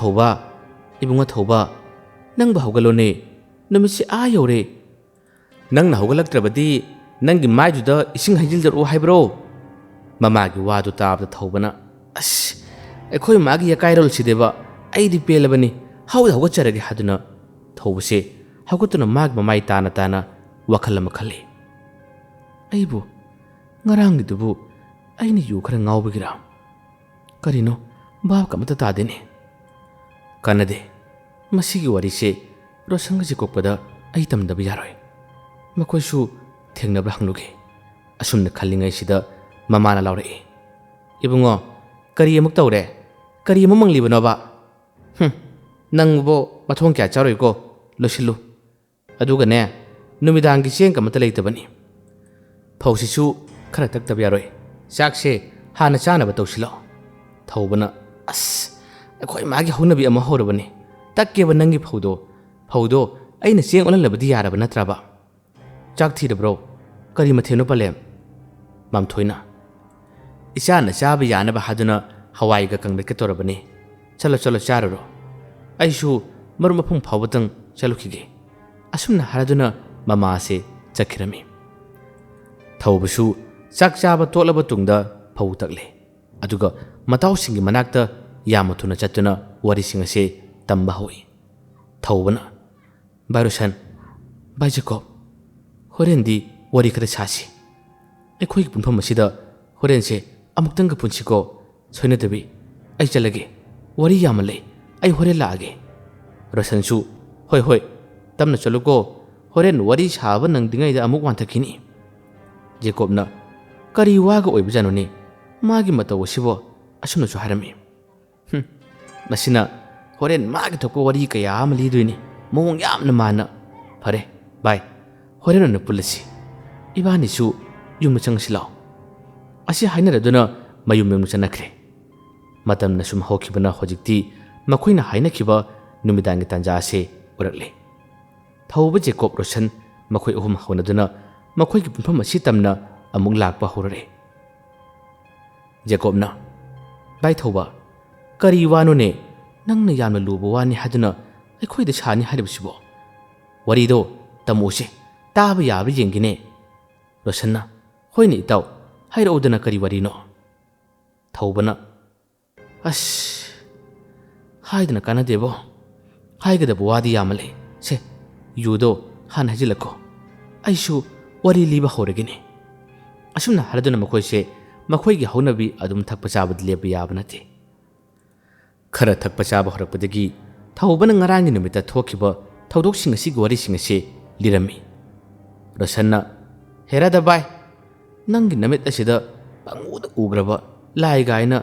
ꯊꯧꯕ ꯅꯪꯕꯨ ꯍꯧꯒꯠꯂꯣꯅꯦ ꯅꯨꯃꯤꯠꯁꯦ ꯌꯧꯔꯦ ꯅꯪꯅ ꯍꯧꯒꯠꯂꯛꯇ꯭ꯔꯕꯗꯤ ꯅꯪꯒꯤ ꯃꯥꯏꯗꯨꯗ ꯏꯁꯤꯡ ꯍꯩꯖꯤꯜꯂꯛꯑꯣ ꯍꯥꯏꯕ꯭ꯔꯣ ꯃꯃꯥꯒꯤ ꯋꯥꯗꯨ ꯇꯥꯕꯗ ꯊꯧꯕꯅ ꯑꯁ ꯑꯩꯈꯣꯏ ꯃꯥꯒꯤ ꯌꯀꯥꯏꯔꯣꯜꯁꯤꯗꯦꯕ ꯑꯩꯗꯤ ꯄꯦꯜꯂꯕꯅꯤ ꯍꯧꯒꯠꯆꯔꯒꯦ ꯍꯥꯏꯗꯨꯅ ꯊꯧꯕꯁꯦ ꯍꯧꯒꯠꯇꯨꯅ ꯃꯥꯒꯤ ꯃꯃꯥꯏ ꯇꯥꯅ ꯋꯥꯈꯜ ꯑꯃ ꯈꯜꯂꯤ ꯑꯩꯕꯨ ꯉꯔꯥꯡꯒꯤꯗꯨꯕꯨ ꯑꯩꯅ ꯌꯨ ꯈꯔ ꯉꯥꯎꯕꯒꯤꯔꯥ ꯀꯔꯤꯅꯣ ꯚꯥꯕꯀ ꯑꯃꯠꯇ ꯇꯥꯗꯦꯅꯦ ꯀꯥꯟꯅꯗꯦ ꯃꯁꯤꯒꯤ ꯋꯥꯔꯤꯁꯦ ꯔꯣꯁꯟꯒ ꯖꯦꯀꯣꯕꯀꯗ ꯑꯩ ꯇꯝꯗꯕ ꯌꯥꯔꯣꯏ ꯃꯈꯣꯏꯁꯨ ꯊꯦꯡꯅꯕ꯭ꯔꯥ ꯍꯪꯂꯨꯒꯦ ꯑꯁꯨꯝꯅ ꯈꯜꯂꯤꯉꯩꯁꯤꯗ ꯃꯃꯥꯅ ꯂꯥꯎꯔꯛꯏ ꯏꯕꯨꯡꯉꯣ ꯀꯔꯤ ꯑꯃꯨꯛ ꯇꯧꯔꯦ ꯀꯔꯤ ꯑꯃꯨꯛ ꯃꯪꯂꯤꯕꯅꯣꯕ ꯅꯪꯕꯨ ꯃꯊꯣꯡ ꯀꯌꯥ ꯆꯥꯔꯣꯏꯀꯣ ꯂꯣꯏꯁꯤꯜꯂꯨ ꯑꯗꯨꯒꯅꯦ ꯅꯨꯃꯤꯗꯥꯡꯒꯤ ꯆꯦꯡ ꯑꯃꯠꯇ ꯂꯩꯇꯕꯅꯤ ꯐꯧꯁꯤꯁꯨ ꯈꯔ ꯇꯛꯇꯕ ꯌꯥꯔꯣꯏ ꯆꯥꯛꯁꯦ ꯍꯥꯟꯅ ꯆꯥꯅꯕ ꯇꯧꯁꯤꯜꯂꯣ ꯊꯧꯕꯅ ꯑꯁ ꯑꯩꯈꯣꯏ ꯃꯥꯒꯤ ꯍꯧꯅꯕꯤ ꯑꯃ ꯍꯧꯔꯕꯅꯤ ꯇꯛꯀꯦꯕ ꯅꯪꯒꯤ ꯐꯧꯗꯣ ꯑꯩꯅ ꯆꯦꯡ ꯑꯣꯜꯍꯜꯂꯕꯗꯤ ꯌꯥꯔꯕ ꯅꯠꯇ꯭ꯔꯕ ꯆꯥꯛ ꯊꯤꯔꯕ꯭ꯔꯣ ꯀꯔꯤ ꯃꯊꯦꯜꯅꯣ ꯄꯂꯦꯝ ꯃꯥꯝꯊꯣꯏꯅ ꯏꯆꯥꯅ ꯆꯥꯕ ꯌꯥꯅꯕ ꯍꯥꯏꯗꯨꯅ ꯍꯋꯥꯏꯒ ꯀꯪꯂꯦꯠꯀ ꯇꯧꯔꯕꯅꯤ ꯆꯠꯂꯣ ꯆꯥꯔꯨꯔꯣ ꯑꯩꯁꯨ ꯃꯔꯨꯞ ꯃꯄꯨꯡ ꯐꯥꯎꯕꯇꯪ ꯆꯠꯂꯨꯈꯤꯒꯦ ꯑꯁꯨꯝꯅ ꯍꯥꯏꯔꯗꯨꯅ ꯃꯃꯥꯁꯦ ꯆꯠꯈꯤꯔꯝꯃꯤ ꯊꯧꯕꯁꯨ ꯆꯥꯛ ꯆꯥꯕ ꯇꯣꯠꯂꯕ ꯇꯨꯡꯗ ꯐꯧ ꯇꯛꯂꯦ ꯑꯗꯨꯒ ꯃꯇꯥꯎꯁꯤꯡꯒꯤ ꯃꯅꯥꯛꯇ ꯌꯥꯝꯅ ꯊꯨꯅ ꯆꯠꯇꯨꯅ ꯋꯥꯔꯤꯁꯤꯡ ꯑꯁꯦ ꯇꯝꯕ ꯍꯧꯏ ꯊꯧꯕꯅ ꯚꯥꯏ ꯔꯣꯁꯟ ꯚꯥꯏ ꯖꯦꯀꯣꯕ ꯍꯣꯔꯦꯟꯗꯤ ꯋꯥꯔꯤ ꯈꯔ ꯁꯥꯁꯤ ꯑꯩꯈꯣꯏꯒꯤ ꯄꯨꯟꯐꯝ ꯑꯁꯤꯗ ꯍꯣꯔꯦꯟꯁꯦ ꯑꯃꯨꯛꯇꯪꯒ ꯄꯨꯟꯁꯤꯀꯣ ꯁꯣꯏꯅꯗꯕꯤ ꯑꯩ ꯆꯠꯂꯒꯦ ꯋꯥꯔꯤ ꯌꯥꯝꯅ ꯂꯩ ꯑꯩ ꯍꯣꯔꯦꯟ ꯂꯥꯛꯑꯒꯦ ꯔꯣꯁꯟꯁꯨ ꯍꯣꯏ ꯇꯞꯅ ꯆꯠꯂꯨꯀꯣ ꯍꯣꯔꯦꯟ ꯋꯥꯔꯤ ꯁꯥꯕ ꯅꯪꯗ꯭ꯔꯤꯉꯩꯗ ꯑꯃꯨꯛ ꯋꯥꯟꯊꯈꯤꯅꯤ ꯖꯦꯀꯣꯕꯅ ꯀꯔꯤ ꯋꯥꯒ ꯑꯣꯏꯕꯖꯥꯠꯅꯣꯅꯦ ꯃꯥꯒꯤ ꯃꯇꯧ ꯑꯁꯤꯕꯣ ꯑꯁꯨꯝꯅꯁꯨ ꯍꯥꯏꯔꯝꯃꯤ ꯃꯁꯤꯅ ꯍꯣꯔꯦꯟ ꯃꯥꯒꯤ ꯊꯣꯛꯄ ꯋꯥꯔꯤ ꯀꯌꯥ ꯑꯃ ꯂꯤꯗꯣꯏꯅꯤ ꯃꯑꯣꯡ ꯌꯥꯝꯅ ꯃꯥꯟꯅ ꯐꯔꯦ ꯚꯥꯏ ꯍꯣꯔꯦꯟ ꯑꯣꯏꯅ ꯄꯨꯜꯂꯁꯤ ꯏꯕꯥꯅꯤꯁꯨ ꯌꯨꯝꯗ ꯆꯪꯉꯁꯤ ꯂꯥꯛꯑꯣ ꯑꯁꯤ ꯍꯥꯏꯅꯔꯗꯨꯅ ꯃꯌꯨꯝ ꯆꯠꯅꯈ꯭ꯔꯦ ꯃꯇꯝꯅ ꯁꯨꯝ ꯍꯧꯈꯤꯕꯅ ꯍꯧꯖꯤꯛꯇꯤ ꯃꯈꯣꯏꯅ ꯍꯥꯏꯅꯈꯤꯕ ꯅꯨꯃꯤꯗꯥꯡꯒꯤ ꯇꯥꯟꯖꯥ ꯑꯁꯤ ꯑꯣꯏꯔꯛꯂꯦ ꯊꯧꯕ ꯖꯦꯀꯣꯕ ꯔꯣꯁꯟ ꯃꯈꯣꯏ ꯑꯍꯨꯝ ꯍꯧꯅꯗꯨꯅ ꯃꯈꯣꯏꯒꯤ ꯄꯨꯟꯐꯝ ꯑꯁꯤ ꯇꯝꯅ ꯑꯃꯨꯛ ꯂꯥꯛꯄ ꯍꯧꯔꯛꯑꯦ ꯖꯦꯀꯣꯕꯅ ꯚꯥꯏ ꯊꯧꯕ ꯀꯔꯤ ꯋꯥꯅꯣꯅꯦ ꯅꯪꯅ ꯌꯥꯝꯅ ꯂꯨꯕ ꯋꯥꯅꯤ ꯍꯥꯏꯗꯨꯅ ꯑꯩꯈꯣꯏꯗ ꯁꯥꯅꯤ ꯍꯥꯏꯔꯤꯕꯁꯤꯕꯣ ꯋꯥꯔꯤꯗꯣ ꯇꯝꯃꯨꯁꯦ ꯇꯥꯕ ꯌꯥꯕ ꯌꯦꯡꯒꯦꯅꯦ ꯔꯣꯁꯟꯅ ꯍꯣꯏꯅꯦ ꯏꯇꯥꯎ ꯍꯥꯏꯔꯛꯎꯗꯅ ꯀꯔꯤ ꯋꯥꯔꯤꯅꯣ ꯊꯧꯕꯅ ꯑꯁ ꯍꯥꯏꯗꯅ ꯀꯥꯟꯅꯗꯦꯕꯣ ꯍꯥꯏꯒꯗꯕ ꯋꯥꯗꯤ ꯌꯥꯝꯅ ꯂꯩ ꯁꯦ ꯌꯨꯗꯣ ꯍꯥꯟꯅ ꯍꯩꯖꯤꯜꯂꯛꯀꯣ ꯑꯩꯁꯨ ꯋꯥꯔꯤ ꯂꯤꯕ ꯍꯧꯔꯒꯦꯅꯦ ꯑꯁꯨꯝꯅ ꯍꯥꯏꯔꯗꯨꯅ ꯃꯈꯣꯏꯁꯦ ꯃꯈꯣꯏꯒꯤ ꯍꯧꯅꯕꯤ ꯑꯗꯨꯝ ꯊꯛꯄ ꯆꯥꯕꯗꯤ ꯂꯦꯞꯄ ꯌꯥꯕ ꯅꯠꯇꯦ ꯈꯔ ꯊꯛꯄ ꯆꯥꯕ ꯍꯧꯔꯛꯄꯗꯒꯤ ꯊꯧꯕꯅ ꯉꯔꯥꯡꯒꯤ ꯅꯨꯃꯤꯠꯇ ꯊꯣꯛꯈꯤꯕ ꯊꯧꯗꯣꯛꯁꯤꯡ ꯑꯁꯤꯒꯤ ꯋꯥꯔꯤꯁꯤꯡ ꯑꯁꯤ ꯂꯤꯔꯝꯃꯤ ꯔꯣꯁꯟꯅ ꯍꯦꯔꯥꯗ ꯚꯥꯏ ꯅꯪꯒꯤ ꯅꯃꯤꯠ ꯑꯁꯤꯗ ꯄꯪꯎꯗ ꯎꯈ꯭ꯔꯕ ꯂꯥꯏ ꯒꯥꯏꯅ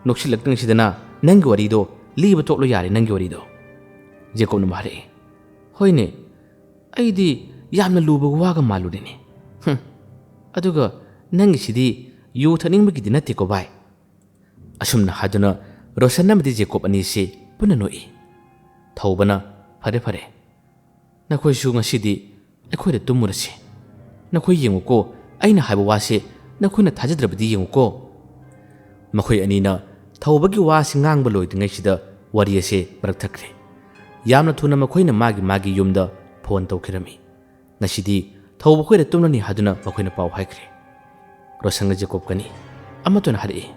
ꯅꯣꯛꯁꯤꯜꯂꯛꯇ꯭ꯔꯤꯉꯩꯁꯤꯗꯅ ꯅꯪꯒꯤ ꯋꯥꯔꯤꯗꯣ ꯂꯤꯕ ꯇꯣꯛꯂꯣ ꯌꯥꯔꯦ ꯅꯪꯒꯤ ꯋꯥꯔꯤꯗꯣ ꯖꯦꯀꯣꯕꯅ ꯍꯥꯏꯔꯛꯏ ꯍꯣꯏꯅꯦ ꯑꯩꯗꯤ ꯌꯥꯝꯅ ꯂꯨꯕ ꯋꯥꯒ ꯃꯥꯜꯂꯨꯔꯦꯅꯦ ꯑꯗꯨꯒ ꯅꯪꯒꯤꯁꯤꯗꯤ ꯌꯨ ꯊꯛꯅꯤꯡꯕꯒꯤꯗꯤ ꯅꯠꯇꯦꯀꯣ ꯚꯥꯏ ꯑꯁꯨꯝꯅ ꯍꯥꯏꯗꯨꯅ ꯔꯣꯁꯟ ꯑꯃꯗꯤ ꯖꯦꯀꯣꯕ ꯑꯅꯤꯁꯤ ꯄꯨꯟꯅ ꯅꯣꯛꯏ ꯊꯧꯕꯅ ꯐꯔꯦ ꯅꯈꯣꯏꯁꯨ ꯉꯁꯤꯗꯤ ꯑꯩꯈꯣꯏꯗ ꯇꯨꯝꯃꯨꯔꯁꯤ ꯅꯈꯣꯏ ꯌꯦꯡꯉꯨꯀꯣ ꯑꯩꯅ ꯍꯥꯏꯕ ꯋꯥꯁꯦ ꯅꯈꯣꯏꯅ ꯊꯥꯖꯗ꯭ꯔꯕꯗꯤ ꯌꯦꯡꯉꯨꯀꯣ ꯃꯈꯣꯏ ꯑꯅꯤꯅ ꯊꯧꯕꯒꯤ ꯋꯥꯁꯤ ꯉꯥꯡꯕ ꯂꯣꯏꯗ꯭ꯔꯤꯉꯩꯁꯤꯗ ꯋꯥꯔꯤ ꯑꯁꯤ ꯃꯔꯛ ꯊꯠꯈ꯭ꯔꯦ ꯌꯥꯝꯅ ꯊꯨꯅ ꯃꯈꯣꯏꯅ ꯃꯥꯒꯤ ꯌꯨꯝꯗ ꯐꯣꯟ ꯇꯧꯈꯤꯔꯝꯃꯤ ꯉꯁꯤꯗꯤ ꯊꯧꯕ ꯈꯣꯏꯗ ꯇꯨꯝꯂꯅꯤ ꯍꯥꯏꯗꯨꯅ ꯃꯈꯣꯏꯅ ꯄꯥꯎ ꯍꯥꯏꯈ꯭ꯔꯦ ꯔꯣꯁꯟꯒ ꯖꯦꯀꯣꯕꯀꯅꯤ ꯑꯃꯠꯇꯅ ꯍꯥꯏꯔꯛꯏ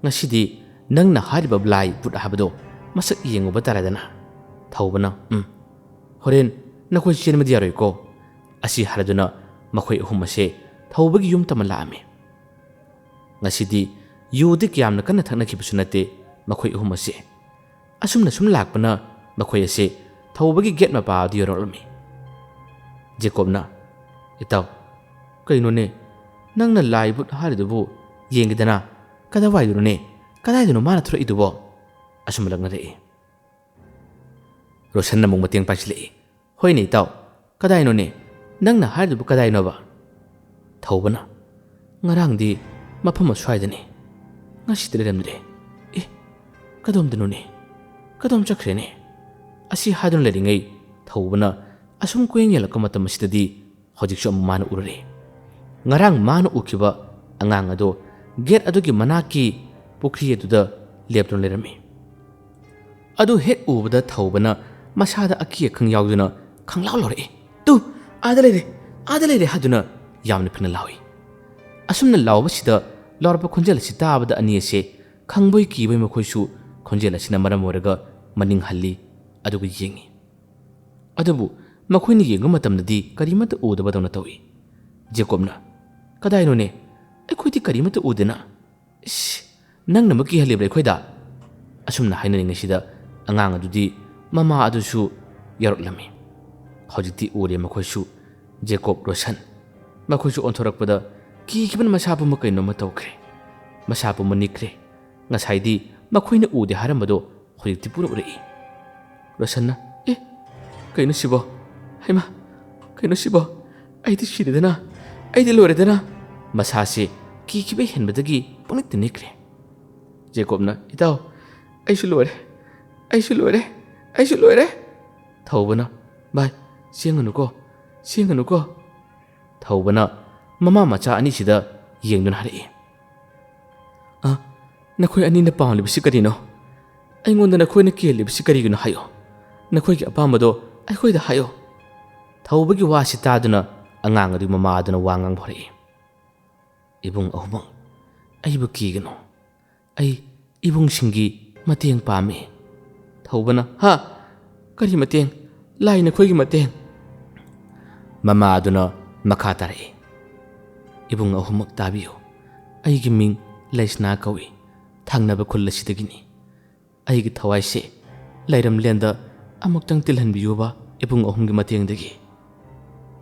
ꯉꯁꯤꯗꯤ ꯅꯪꯅ ꯍꯥꯏꯔꯤꯕ ꯕ꯭ꯂꯥꯏ ꯕꯨꯠ ꯍꯥꯏꯕꯗꯣ ꯃꯁꯛ ꯌꯦꯡꯉꯨꯕ ꯇꯥꯔꯦꯗꯅ ꯊꯧꯕꯅ ꯍꯣꯔꯦꯟ ꯅꯈꯣꯏ ꯆꯦꯟꯕꯗꯤ ꯌꯥꯔꯣꯏꯀꯣ ꯑꯁꯤ ꯍꯥꯏꯔꯗꯨꯅ ꯃꯈꯣꯏ ꯑꯍꯨꯝ ꯑꯁꯦ ꯊꯧꯕꯒꯤ ꯌꯨꯝ ꯇꯝꯃ ꯂꯥꯛꯑꯝꯃꯤ ꯉꯁꯤꯗꯤ ꯌꯨꯗꯤ ꯀꯌꯥꯝꯅ ꯀꯟꯅ ꯊꯛꯅꯈꯤꯕꯁꯨ ꯅꯠꯇꯦ ꯃꯈꯣꯏ ꯑꯍꯨꯝ ꯑꯁꯦ ꯑꯁꯨꯝꯅ ꯁꯨꯝ ꯂꯥꯛꯄꯅ ꯃꯈꯣꯏ ꯑꯁꯦ ꯊꯧꯕꯒꯤ ꯒꯦꯠ ꯃꯄꯥꯗ ꯌꯧꯔꯛꯂꯝꯃꯤ ꯖꯦꯀꯣꯕꯅ ꯏꯇꯥꯎ ꯀꯩꯅꯣꯅꯦ ꯅꯪꯅ ꯂꯥꯏ ꯕꯨꯠ ꯍꯥꯏꯔꯤꯗꯨꯕꯨ ꯌꯦꯡꯒꯦꯗꯅ ꯀꯗꯥꯏꯗꯅꯣ ꯃꯥꯅ ꯊꯣꯔꯛꯏꯗꯨꯕꯣ ꯑꯁꯨꯝ ꯂꯛꯅꯔꯛꯏ꯫ ꯔꯣꯁꯟꯅ ꯑꯃꯨꯛ ꯃꯇꯦꯡ ꯄꯥꯡꯁꯤꯜꯂꯛꯏ꯫ ꯍꯣꯏꯅꯦ ꯏꯇꯥꯎ, ꯀꯗꯥꯏꯅꯣꯅꯦ ꯅꯪꯅ ꯍꯥꯏꯔꯤꯗꯨꯕꯨ ꯀꯗꯥꯏꯅꯣꯕ? ꯊꯧꯕꯅ ꯉꯔꯥꯡꯗꯤ ꯃꯐꯝ ꯑꯁ꯭ꯋꯥꯏꯗꯅꯤ, ꯉꯁꯤꯗꯤ ꯂꯩꯔꯝꯗ꯭ꯔꯦ꯫ ꯑꯦ, ꯀꯗꯣꯝꯗꯅꯣꯅꯦ? ꯀꯗꯣꯝ ꯆꯠꯈ꯭ꯔꯦꯅꯦ? ꯑꯁꯤ ꯍꯥꯏꯗꯨꯅ ꯂꯩꯔꯤꯉꯩ ꯊꯧꯕꯅ ꯑꯁꯨꯝ ꯀꯨꯌꯦꯡ ꯌꯦꯡꯂꯛꯄ ꯃꯇꯝ ꯑꯁꯤꯗꯗꯤ ꯍꯧꯖꯤꯛꯁꯨ ꯑꯃꯨꯛ ꯃꯥꯅ ꯎꯔꯔꯦ꯫ ꯉꯔꯥꯡ ꯃꯥꯅ ꯎꯈꯤꯕ ꯑꯉꯥꯡ ꯑꯗꯣ ꯒꯦꯠ ꯑꯗꯨꯒꯤ ꯃꯅꯥꯛꯀꯤ ꯄꯨꯈ꯭ꯔꯤ ꯑꯗꯨꯗ ꯂꯦꯞꯇꯨꯅ ꯂꯩꯔꯝꯃꯤ꯫ ꯑꯗꯨ ꯍꯦꯛ ꯎꯕꯗ ꯊꯧꯕꯅ ꯃꯁꯥꯗ ꯑꯀꯤ ꯑꯈꯪ ꯌꯥꯎꯗꯨꯅ ꯈꯪꯂꯥꯎ ꯂꯥꯎꯔꯛꯏ꯫ ꯇꯨ ꯑꯥꯗ ꯂꯩꯔꯦ ꯍꯥꯏꯗꯨꯅ ꯌꯥꯝꯅ ꯐꯤꯡꯅ ꯂꯥꯎꯏ꯫ ꯑꯁꯨꯝꯅ ꯂꯥꯎꯕꯁꯤꯗ ꯂꯥꯎꯔꯛꯄ ꯈꯣꯟꯖꯦꯜ ꯑꯁꯤ ꯇꯥꯕꯗ ꯑꯅꯤ ꯑꯁꯦ ꯈꯪꯕꯣꯏ ꯀꯤꯕꯣꯏ ꯃꯈꯣꯏꯁꯨ ꯈꯣꯟꯖꯦꯜ ꯑꯁꯤꯅ ꯃꯔꯝ ꯑꯣꯏꯔꯒ ꯃꯅꯤꯡ ꯍꯜꯂꯤ ꯑꯗꯨꯒ ꯌꯦꯡꯉꯤ꯫ ꯑꯗꯨꯕꯨ ꯃꯈꯣꯏꯅ ꯌꯦꯡꯕ ꯃꯇꯝꯗꯗꯤ ꯀꯔꯤꯃꯠꯇ ꯎꯗꯕꯗꯧꯅ ꯇꯧꯏ꯫ ꯖꯦꯀꯣꯕꯅ ꯀꯗꯥꯏꯅꯣꯅꯦ? ꯑꯩꯈꯣꯏꯗꯤ ꯀꯔꯤꯃꯠꯇ ꯎꯗꯦꯅ꯫ ꯏꯁ, ꯅꯪꯅ ꯑꯃꯨꯛ ꯀꯤꯍꯜꯂꯤꯕ꯭ꯔꯥ ꯑꯩꯈꯣꯏꯗ? ꯑꯁꯨꯝꯅ ꯍꯥꯏꯅꯔꯤꯉꯩꯁꯤꯗ ꯑꯉꯥꯡ ꯑꯗꯨꯗꯤ ꯃꯃꯥ ꯑꯗꯨꯁꯨ ꯌꯥꯎꯔꯛꯂꯝꯃꯤ꯫ ꯍꯧꯖꯤꯛꯇꯤ ꯎꯔꯦ ꯃꯈꯣꯏꯁꯨ ꯖꯦꯀꯣꯕ, ꯔꯣꯁꯟ ꯃꯈꯣꯏꯁꯨ ꯑꯣꯟꯊꯣꯔꯛꯄꯗ ꯀꯤꯈꯤꯕꯅ ꯃꯁꯥ ꯄꯨꯝꯕ ꯀꯩꯅꯣꯝꯃ ꯇꯧꯈ꯭ꯔꯦ꯫ ꯃꯁꯥ ꯄꯨꯝꯕ ꯅꯤꯛꯈ꯭ꯔꯦ꯫ ꯉꯁꯥꯏꯗꯤ ꯃꯈꯣꯏꯅ ꯎꯗꯦ ꯍꯥꯏꯔꯝꯕꯗꯣ ꯍꯧꯖꯤꯛꯇꯤ ꯄꯨꯔ ꯎꯔꯛꯏ꯫ ꯔꯣꯁꯟꯅ ꯑꯦ, ꯀꯩꯅꯣ ꯁꯤꯕꯣ? ꯍꯩꯃꯥ, ꯀꯩꯅꯣ ꯁꯤꯕꯣ? ꯑꯩꯗꯤ ꯁꯤꯔꯦꯗꯅ, ꯑꯩꯗꯤ ꯂꯣꯏꯔꯦꯗꯅ꯫ ꯃꯁꯥꯁꯦ ꯀꯤꯈꯤꯕ ꯍꯦꯟꯕꯗꯒꯤ ꯄꯨꯡꯅꯤꯛꯇ ꯅꯤꯛꯈ꯭ꯔꯦ꯫ ꯖꯦꯀꯣꯕꯅ ꯏꯇꯥꯎ, ꯑꯩꯁꯨ ꯂꯣꯏꯔꯦ. ꯊꯧꯕꯅ ꯚꯥꯏ, ꯆꯦꯡꯒꯅꯨꯀꯣ. ꯊꯧꯕꯅ ꯃꯃꯥ ꯃꯆꯥ ꯑꯅꯤꯁꯤꯗ ꯌꯦꯡꯗꯨꯅ ꯍꯥꯏꯔꯛꯏ꯫ ꯅꯈꯣꯏ ꯑꯅꯤꯅ ꯄꯥꯝꯂꯤꯕꯁꯤ ꯀꯔꯤꯅꯣ? ꯑꯩꯉꯣꯟꯗ ꯅꯈꯣꯏꯅ ꯀꯦꯜꯂꯤꯕꯁꯤ ꯀꯔꯤꯒꯤꯅꯣ ꯍꯥꯏꯌꯣ꯫ ꯅꯈꯣꯏꯒꯤ ꯑꯄꯥꯝꯕꯗꯣ ꯑꯩꯈꯣꯏꯗ ꯍꯥꯏꯌꯣ꯫ ꯊꯧꯕꯒꯤ ꯋꯥꯁꯤ ꯇꯥꯗꯨꯅ ꯑꯉꯥꯡ ꯑꯗꯨꯒꯤ ꯃꯃꯥ ꯑꯗꯨꯅ ꯋꯥ ꯉꯥꯡꯕ ꯍꯧꯔꯛꯏ꯫ ꯏꯕꯨꯡ ꯑꯍꯨꯝꯃꯛ, ꯑꯩꯕꯨ ꯀꯤꯒꯅꯨ. ꯑꯩ ꯏꯕꯨꯡꯁꯤꯡꯒꯤ ꯃꯇꯦꯡ ꯄꯥꯝꯃꯤ꯫ ꯊꯧꯕꯅ ꯍꯥ? ꯀꯔꯤ ꯃꯇꯦꯡ? ꯂꯥꯏ ꯅꯈꯣꯏꯒꯤ ꯃꯇꯦꯡ꯫ ꯃꯃꯥ ꯑꯗꯨꯅ ꯃꯈꯥ ꯇꯥꯔꯛꯏ꯫ ꯏꯕꯨꯡ ꯑꯍꯨꯝꯃꯛ ꯇꯥꯕꯤꯌꯨ. ꯑꯩꯒꯤ ꯃꯤꯡ ꯂꯩꯁꯅꯥ ꯀꯧꯏ. ꯊꯪꯅꯕ ꯈꯨꯜ ꯑꯁꯤꯗꯒꯤꯅꯤ. ꯑꯩꯒꯤ ꯊꯋꯥꯏꯁꯦ ꯂꯩꯔꯝꯂꯦꯟꯗ ꯑꯃꯨꯛꯇꯪ ꯇꯤꯜꯍꯟꯕꯤꯌꯨꯕ ꯏꯕꯨꯡ ꯑꯍꯨꯝꯒꯤ ꯃꯇꯦꯡꯗꯒꯤ꯫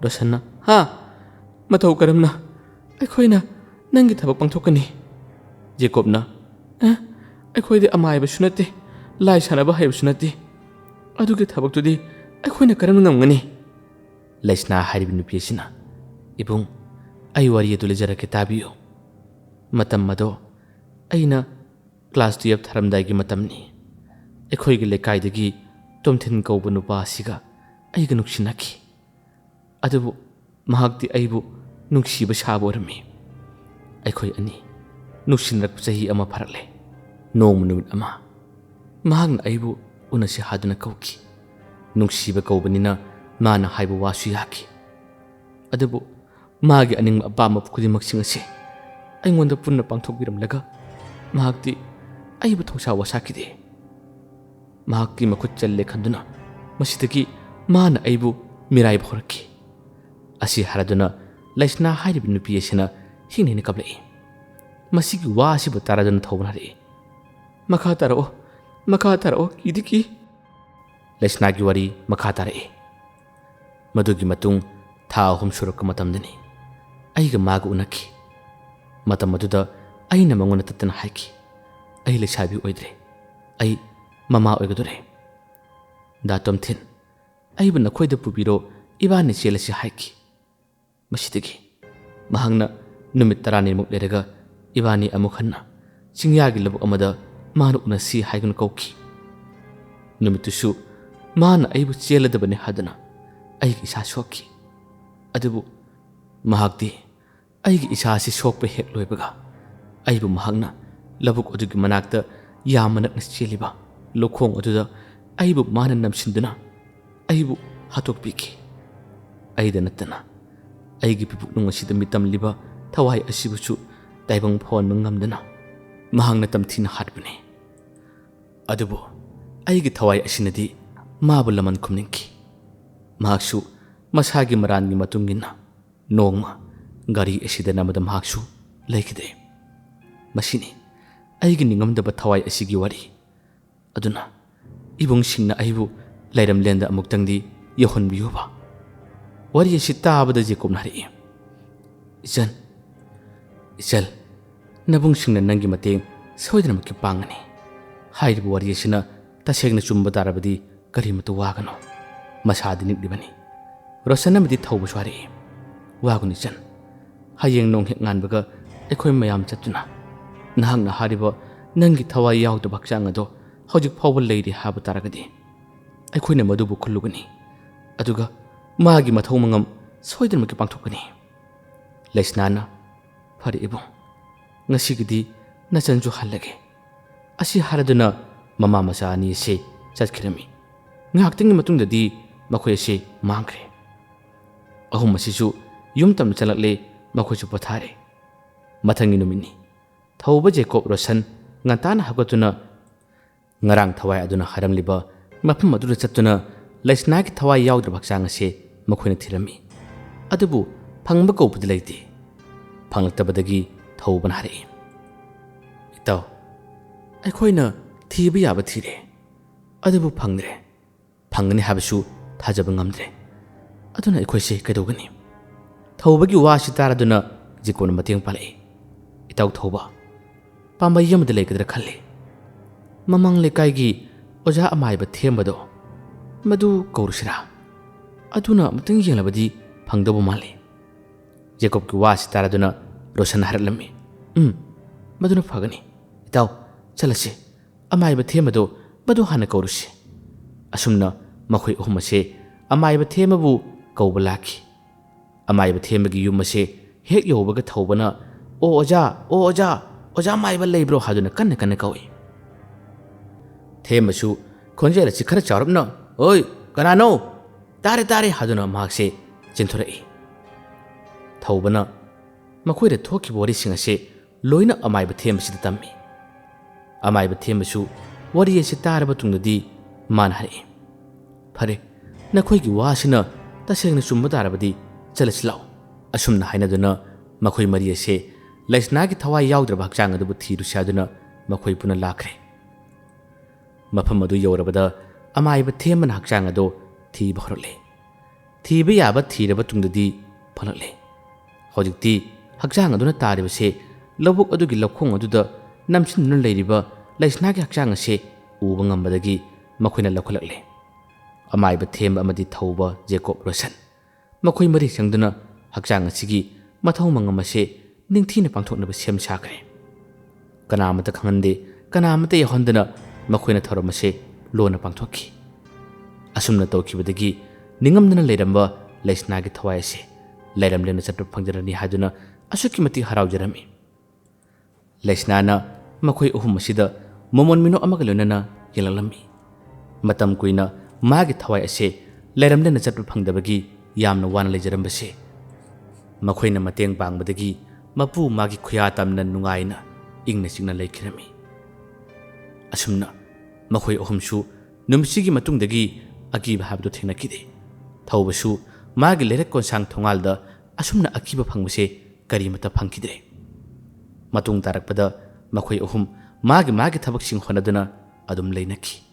ꯔꯣꯁꯟꯅ ꯍꯥ? ꯃꯇꯧ ꯀꯔꯝꯅ ꯑꯩꯈꯣꯏꯅ ꯅꯪꯒꯤ ꯊꯕꯛ ꯄꯥꯡꯊꯣꯛꯀꯅꯤ? ꯖꯦꯀꯣꯕꯅ ꯑꯩꯈꯣꯏꯗꯤ ꯑꯃꯥꯏꯕꯁꯨ ꯅꯠꯇꯦ, ꯂꯥꯏ ꯁꯥꯟꯅꯕ ꯍꯩꯕꯁꯨ ꯅꯠꯇꯦ. ꯑꯗꯨꯒꯤ ꯊꯕꯛꯇꯨꯗꯤ ꯑꯩꯈꯣꯏꯅ ꯀꯔꯝꯅ ꯉꯝꯒꯅꯤ? ꯂꯩꯁꯅꯥ ꯍꯥꯏꯔꯤꯕ ꯅꯨꯄꯤ ꯑꯁꯤꯅ ꯏꯕꯨꯡ, ꯑꯩ ꯋꯥꯔꯤ ꯑꯗꯨ ꯂꯤꯖꯔꯛꯀꯦ ꯇꯥꯕꯤꯌꯨ. ꯃꯇꯝ ꯑꯗꯣ ꯑꯩꯅ ꯀ꯭ꯂꯥꯁ 12 ꯊꯥꯔꯝꯗꯥꯏꯒꯤ ꯃꯇꯝꯅꯤ. ꯑꯩꯈꯣꯏꯒꯤ ꯂꯩꯀꯥꯏꯗꯒꯤ ꯇꯣꯝꯊꯤꯟ ꯀꯧꯕ ꯅꯨꯄꯥ ꯑꯁꯤꯒ ꯑꯩꯒ ꯅꯨꯡꯁꯤꯅꯈꯤ. ꯑꯗꯨꯕꯨ ꯃꯍꯥꯛꯇꯤ ꯑꯩꯕꯨ ꯅꯨꯡꯁꯤꯕ ꯁꯥꯕ ꯑꯣꯏꯔꯝꯃꯤ. ꯑꯩꯈꯣꯏ ꯑꯅꯤ ꯅꯨꯡꯁꯤꯅꯔꯛꯄ ꯆꯍꯤ ꯑꯃ ꯐꯥꯔꯛꯂꯦ. ꯅꯣꯡꯃ ꯅꯨꯃꯤꯠ ꯑꯃ ꯃꯍꯥꯛꯅ ꯑꯩꯕꯨ ꯎꯅꯁꯤ ꯍꯥꯏꯗꯨꯅ ꯀꯧꯈꯤ. ꯅꯨꯡꯁꯤꯕ ꯀꯧꯕꯅꯤꯅ ꯃꯥꯅ ꯍꯥꯏꯕ ꯋꯥꯁꯨ ꯌꯥꯈꯤ. ꯑꯗꯨꯕꯨ ꯃꯥꯒꯤ ꯑꯅꯤꯡꯕ ꯑꯄꯥꯝꯕ ꯈꯨꯗꯤꯡꯃꯛꯁꯤꯡ ꯑꯁꯤ ꯑꯩꯉꯣꯟꯗ ꯄꯨꯟꯅ ꯄꯥꯡꯊꯣꯛꯄꯤꯔꯝꯂꯒ ꯃꯍꯥꯛꯇꯤ ꯑꯩꯕꯨ ꯊꯧꯁꯥ ꯋꯥꯁꯥꯈꯤꯗꯦ. ꯃꯍꯥꯛꯀꯤ ꯃꯈꯨꯠ ꯆꯜꯂꯦ ꯈꯟꯗꯨꯅ ꯃꯁꯤꯗꯒꯤ ꯃꯥꯅ ꯑꯩꯕꯨ ꯃꯤꯔꯥꯏꯕ ꯍꯧꯔꯛꯈꯤ꯫ ꯑꯁꯤ ꯍꯥꯏꯔꯗꯨꯅ ꯂꯩꯁꯅꯥ ꯍꯥꯏꯔꯤꯕ ꯅꯨꯄꯤ ꯑꯁꯤꯅ ꯍꯤꯡꯅ ꯀꯞꯂꯛꯏ꯫ ꯃꯁꯤꯒꯤ ꯋꯥ ꯑꯁꯤꯕꯨ ꯇꯥꯔꯗꯨꯅ ꯊꯧꯕꯅ ꯍꯥꯏꯔꯛꯏ꯫ ꯃꯈꯥ ꯇꯥꯔꯛꯑꯣ, ꯀꯤꯗꯤ ꯀꯤ꯫ ꯂꯩꯁꯅꯥꯒꯤ ꯋꯥꯔꯤ ꯃꯈꯥ ꯇꯥꯔꯛꯏ꯫ ꯃꯗꯨꯒꯤ ꯃꯇꯨꯡ ꯊꯥ 3 ꯁꯨꯔꯛꯄ ꯃꯇꯝꯗꯅꯤ ꯑꯩꯒ ꯃꯥꯒ ꯎꯅꯈꯤ꯫ ꯃꯇꯝ ꯑꯗꯨꯗ ꯑꯩꯅ ꯃꯉꯣꯟꯗ ꯇꯠꯇꯅ ꯍꯥꯏꯈꯤ, ꯑꯩ ꯂꯩꯁꯥꯕꯤ ꯑꯣꯏꯗ꯭ꯔꯦ, ꯑꯩ ꯃꯃꯥ ꯑꯣꯏꯒꯗꯣꯔꯦ. ꯗꯥ ꯇꯣꯝꯊꯤꯟ, ꯑꯩꯕꯨ ꯅꯈꯣꯏꯗ ꯄꯨꯕꯤꯔꯣ, ꯏꯕꯥꯅꯤ ꯆꯦꯜꯂꯁꯤ ꯍꯥꯏꯈꯤ꯫ ꯃꯁꯤꯗꯒꯤ ꯃꯍꯥꯛꯅ ꯅꯨꯃꯤꯠ 10ꯅꯤꯃꯨꯛ ꯂꯩꯔꯒ ꯏꯕꯥꯅꯤ ꯑꯃꯨꯛ ꯍꯟꯅ ꯆꯤꯡꯌꯥꯒꯤ ꯂꯧꯕꯨꯛ ꯑꯃꯗ ꯃꯥꯅ ꯎꯅꯁꯤ ꯍꯥꯏꯗꯨꯅ ꯀꯧꯈꯤ꯫ ꯅꯨꯃꯤꯠꯇꯨꯁꯨ ꯃꯥꯅ ꯑꯩꯕꯨ ꯆꯦꯜꯂꯗꯕꯅꯤ ꯍꯥꯏꯗꯨꯅ ꯑꯩꯒꯤ ꯏꯁꯥ ꯁꯣꯛꯈꯤ. ꯑꯗꯨꯕꯨ ꯃꯍꯥꯛꯇꯤ ꯑꯩꯒꯤ ꯏꯁꯥꯁꯤ ꯁꯣꯛꯄ ꯍꯦꯛ ꯂꯣꯏꯕꯒ ꯑꯩꯕꯨ ꯃꯍꯥꯛꯅ ꯂꯧꯕꯨꯛ ꯑꯗꯨꯒꯤ ꯃꯅꯥꯛꯇ ꯌꯥꯝꯅ ꯅꯛꯅ ꯆꯦꯜꯂꯤꯕ ꯂꯧꯈꯣꯡ ꯑꯗꯨꯗ ꯑꯩꯕꯨ ꯃꯥꯅ ꯅꯝꯁꯤꯟꯗꯨꯅ ꯑꯩꯕꯨ ꯍꯥꯠꯇꯣꯛꯄꯤꯈꯤ. ꯑꯩꯗ ꯅꯠꯇꯅ ꯑꯩꯒꯤ ꯄꯤꯄꯨꯛꯅꯨꯡ ꯑꯁꯤꯗ ꯃꯤꯇꯝꯂꯤꯕ ꯊꯋꯥꯏ ꯑꯁꯤꯕꯨꯁꯨ ꯇꯥꯏꯕꯪ ꯐꯥꯎꯍꯟꯕ ꯉꯝꯗꯅ ꯃꯍꯥꯛꯅ ꯇꯝꯊꯤꯅ ꯍꯥꯠꯄꯅꯤ. ꯑꯗꯨꯕꯨ ꯑꯩꯒꯤ ꯊꯋꯥꯏ ꯑꯁꯤꯅꯗꯤ ꯃꯥꯕꯨ ꯂꯃꯟ ꯈꯨꯝꯅꯤꯡꯈꯤ. ꯃꯍꯥꯛꯁꯨ ꯃꯁꯥꯒꯤ ꯃꯔꯥꯟꯒꯤ ꯃꯇꯨꯡ ꯏꯟꯅ ꯅꯣꯡꯃ ꯒꯥꯔꯤ ꯑꯁꯤꯗ ꯅꯝꯕꯗ ꯃꯍꯥꯛꯁꯨ ꯂꯩꯈꯤꯗ꯭ꯔꯦ. ꯃꯁꯤꯅꯤ ꯑꯩꯒꯤ ꯅꯤꯡꯉꯝꯗꯕ ꯊꯋꯥꯏ ꯑꯁꯤꯒꯤ ꯋꯥꯔꯤ. ꯑꯗꯨꯅ ꯏꯕꯨꯡꯁꯤꯡꯅ ꯑꯩꯕꯨ ꯂꯩꯔꯝꯂꯦꯟꯗ ꯑꯃꯨꯛꯇꯪꯗꯤ ꯌꯧꯍꯟꯕꯤꯌꯨꯕ. ꯋꯥꯔꯤ ꯑꯁꯤ ꯇꯥꯕꯗ ꯖꯦꯀꯣꯕꯅ ꯍꯥꯏꯔꯛꯏ, ꯏꯆꯜ, ꯅꯕꯨꯡꯁꯤꯡꯅ ꯅꯪꯒꯤ ꯃꯇꯦꯡ ꯁꯣꯏꯗꯅꯃꯛꯀꯤ ꯄꯥꯡꯒꯅꯤ. हाइरिब वारी असिना तसेंगना चुम्ब तारबदी करिमत वागनो मसादी निक्लिबनी रोशन अमदी थौब स्वारी वागुनि चन हयेंग नोंग हेक nganbaga एखोय मयाम चतुना नहांगना हारिब नंगी थवाई यावदब हक्चांग अदो हौजिक फावब लेरि हाब तारगदि एखोयना मदुबु खुल्लुगनि अदुगा मागी मथौ मंगम सोइदनमकि पांथोकनि लेसनाना फरे इबो ngasiगदि नचनजु हल्लगे असि हारदुना ममा मसा अनि से चतखिरमी ngaktingi matungdadi makhoi se mangkre ahum masisu yumtam chalakle makhoi su pathare mathangi numini thauba Jacob Rosan ngantana hagatuna ngarang thawai aduna haramliba mafum aduna chatuna laisna ki thawai yaudra baksang se makhoina thirami adubu phangba ko bud leite phangtabadagi thauban hare itaw aikhoina thiba yaba thire adubu phangre phangani habsu thajaba ngamdre aduna aikhoise kaidogani thawbagi wasi taraduna jikon mateng palai itaw thawba pambai yamda leikadra khalle mamang lekaigi oja amaiba thembado madu kaurusira aduna mateng yenglabadi phangdobo male Jacob ki wasi taraduna Rosan harlami maduna phagani itaw chalase amaiba thembado madu hana kaurusi asumna makhoi uhum ase amaiba themabu kauba laki amaiba themagi yum ase hek yobaga thawbana o oja maiba leibro haduna kanna kanna kawi themasu khonjela chikhara charupna oi kanano tare haduna mahakse chinthorei thawbana makhoira thoki bori sing ase loina amaiba themasida tammi amaiba themasu wari ase taraba tungdadi मान हरे फरे नखोई वासिना तसेंग चुम्ब तारबदी चलसिलाव असुमना हाइनदुना मखोई मरी असे लैसना की थवाई याउद्रब हक्चांग अदुबु थीरुसादुना मखोई पुना लाखरे मफम अदु यौरबदा अमाइब थेमन हक्चांग अदो थीब हरले थीब याब थीरब तुंगददी फलले हौजिकती हक्चांग अदुना तारिबसे लबुक अदुगी लखोंग अदुदा नमसिनदुना लेरिबा लैसना की हक्चांग असे उब ngambadagi makhoi na lakhulakle amaiba them amadi thauba Jacob Rosan makhoi mari sangduna hakchang asigi mathau mangamase ningthina pangthoknaba sem sakre kanamata khangande kanamata yahondana makhoi na tharamase lona pangthokki asumna tawkibadagi ningamdana leiramba laisna gi thawai ase leiramlena chatru phangjarani haduna asuki mati haraujarami laisna na makhoi uhum asida momon mino amaga lonana yelalami matam kuina magi thawai ase leiramlena chatru phangdabagi yamna wana lejarambase makhoina mateng pangbadagi mapu magi khuya tamna nungaina ingna singna leikhirami asumna makhoi ohumsu numsigi matungdagi akiba habdu thenakide thawbasu magi lerek konsang thongalda asumna akiba phangbase karimata phangkidre matung tarakpada makhoi ohum magi thabak sing honaduna adum leinaki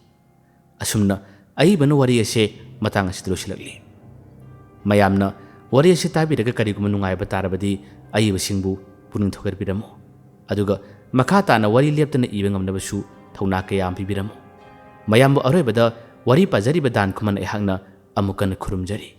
asumna aibanu wari ase matang asidro silakli mayamna wari ase tabiraga kariguma nungai batarabadi aiba singbu puning thogar biramo aduga makata na wari leptana ibengamnabasu thawna kayam bibiramo mayambu aroibada wari pajari badan khuman ehangna amukan khurumjari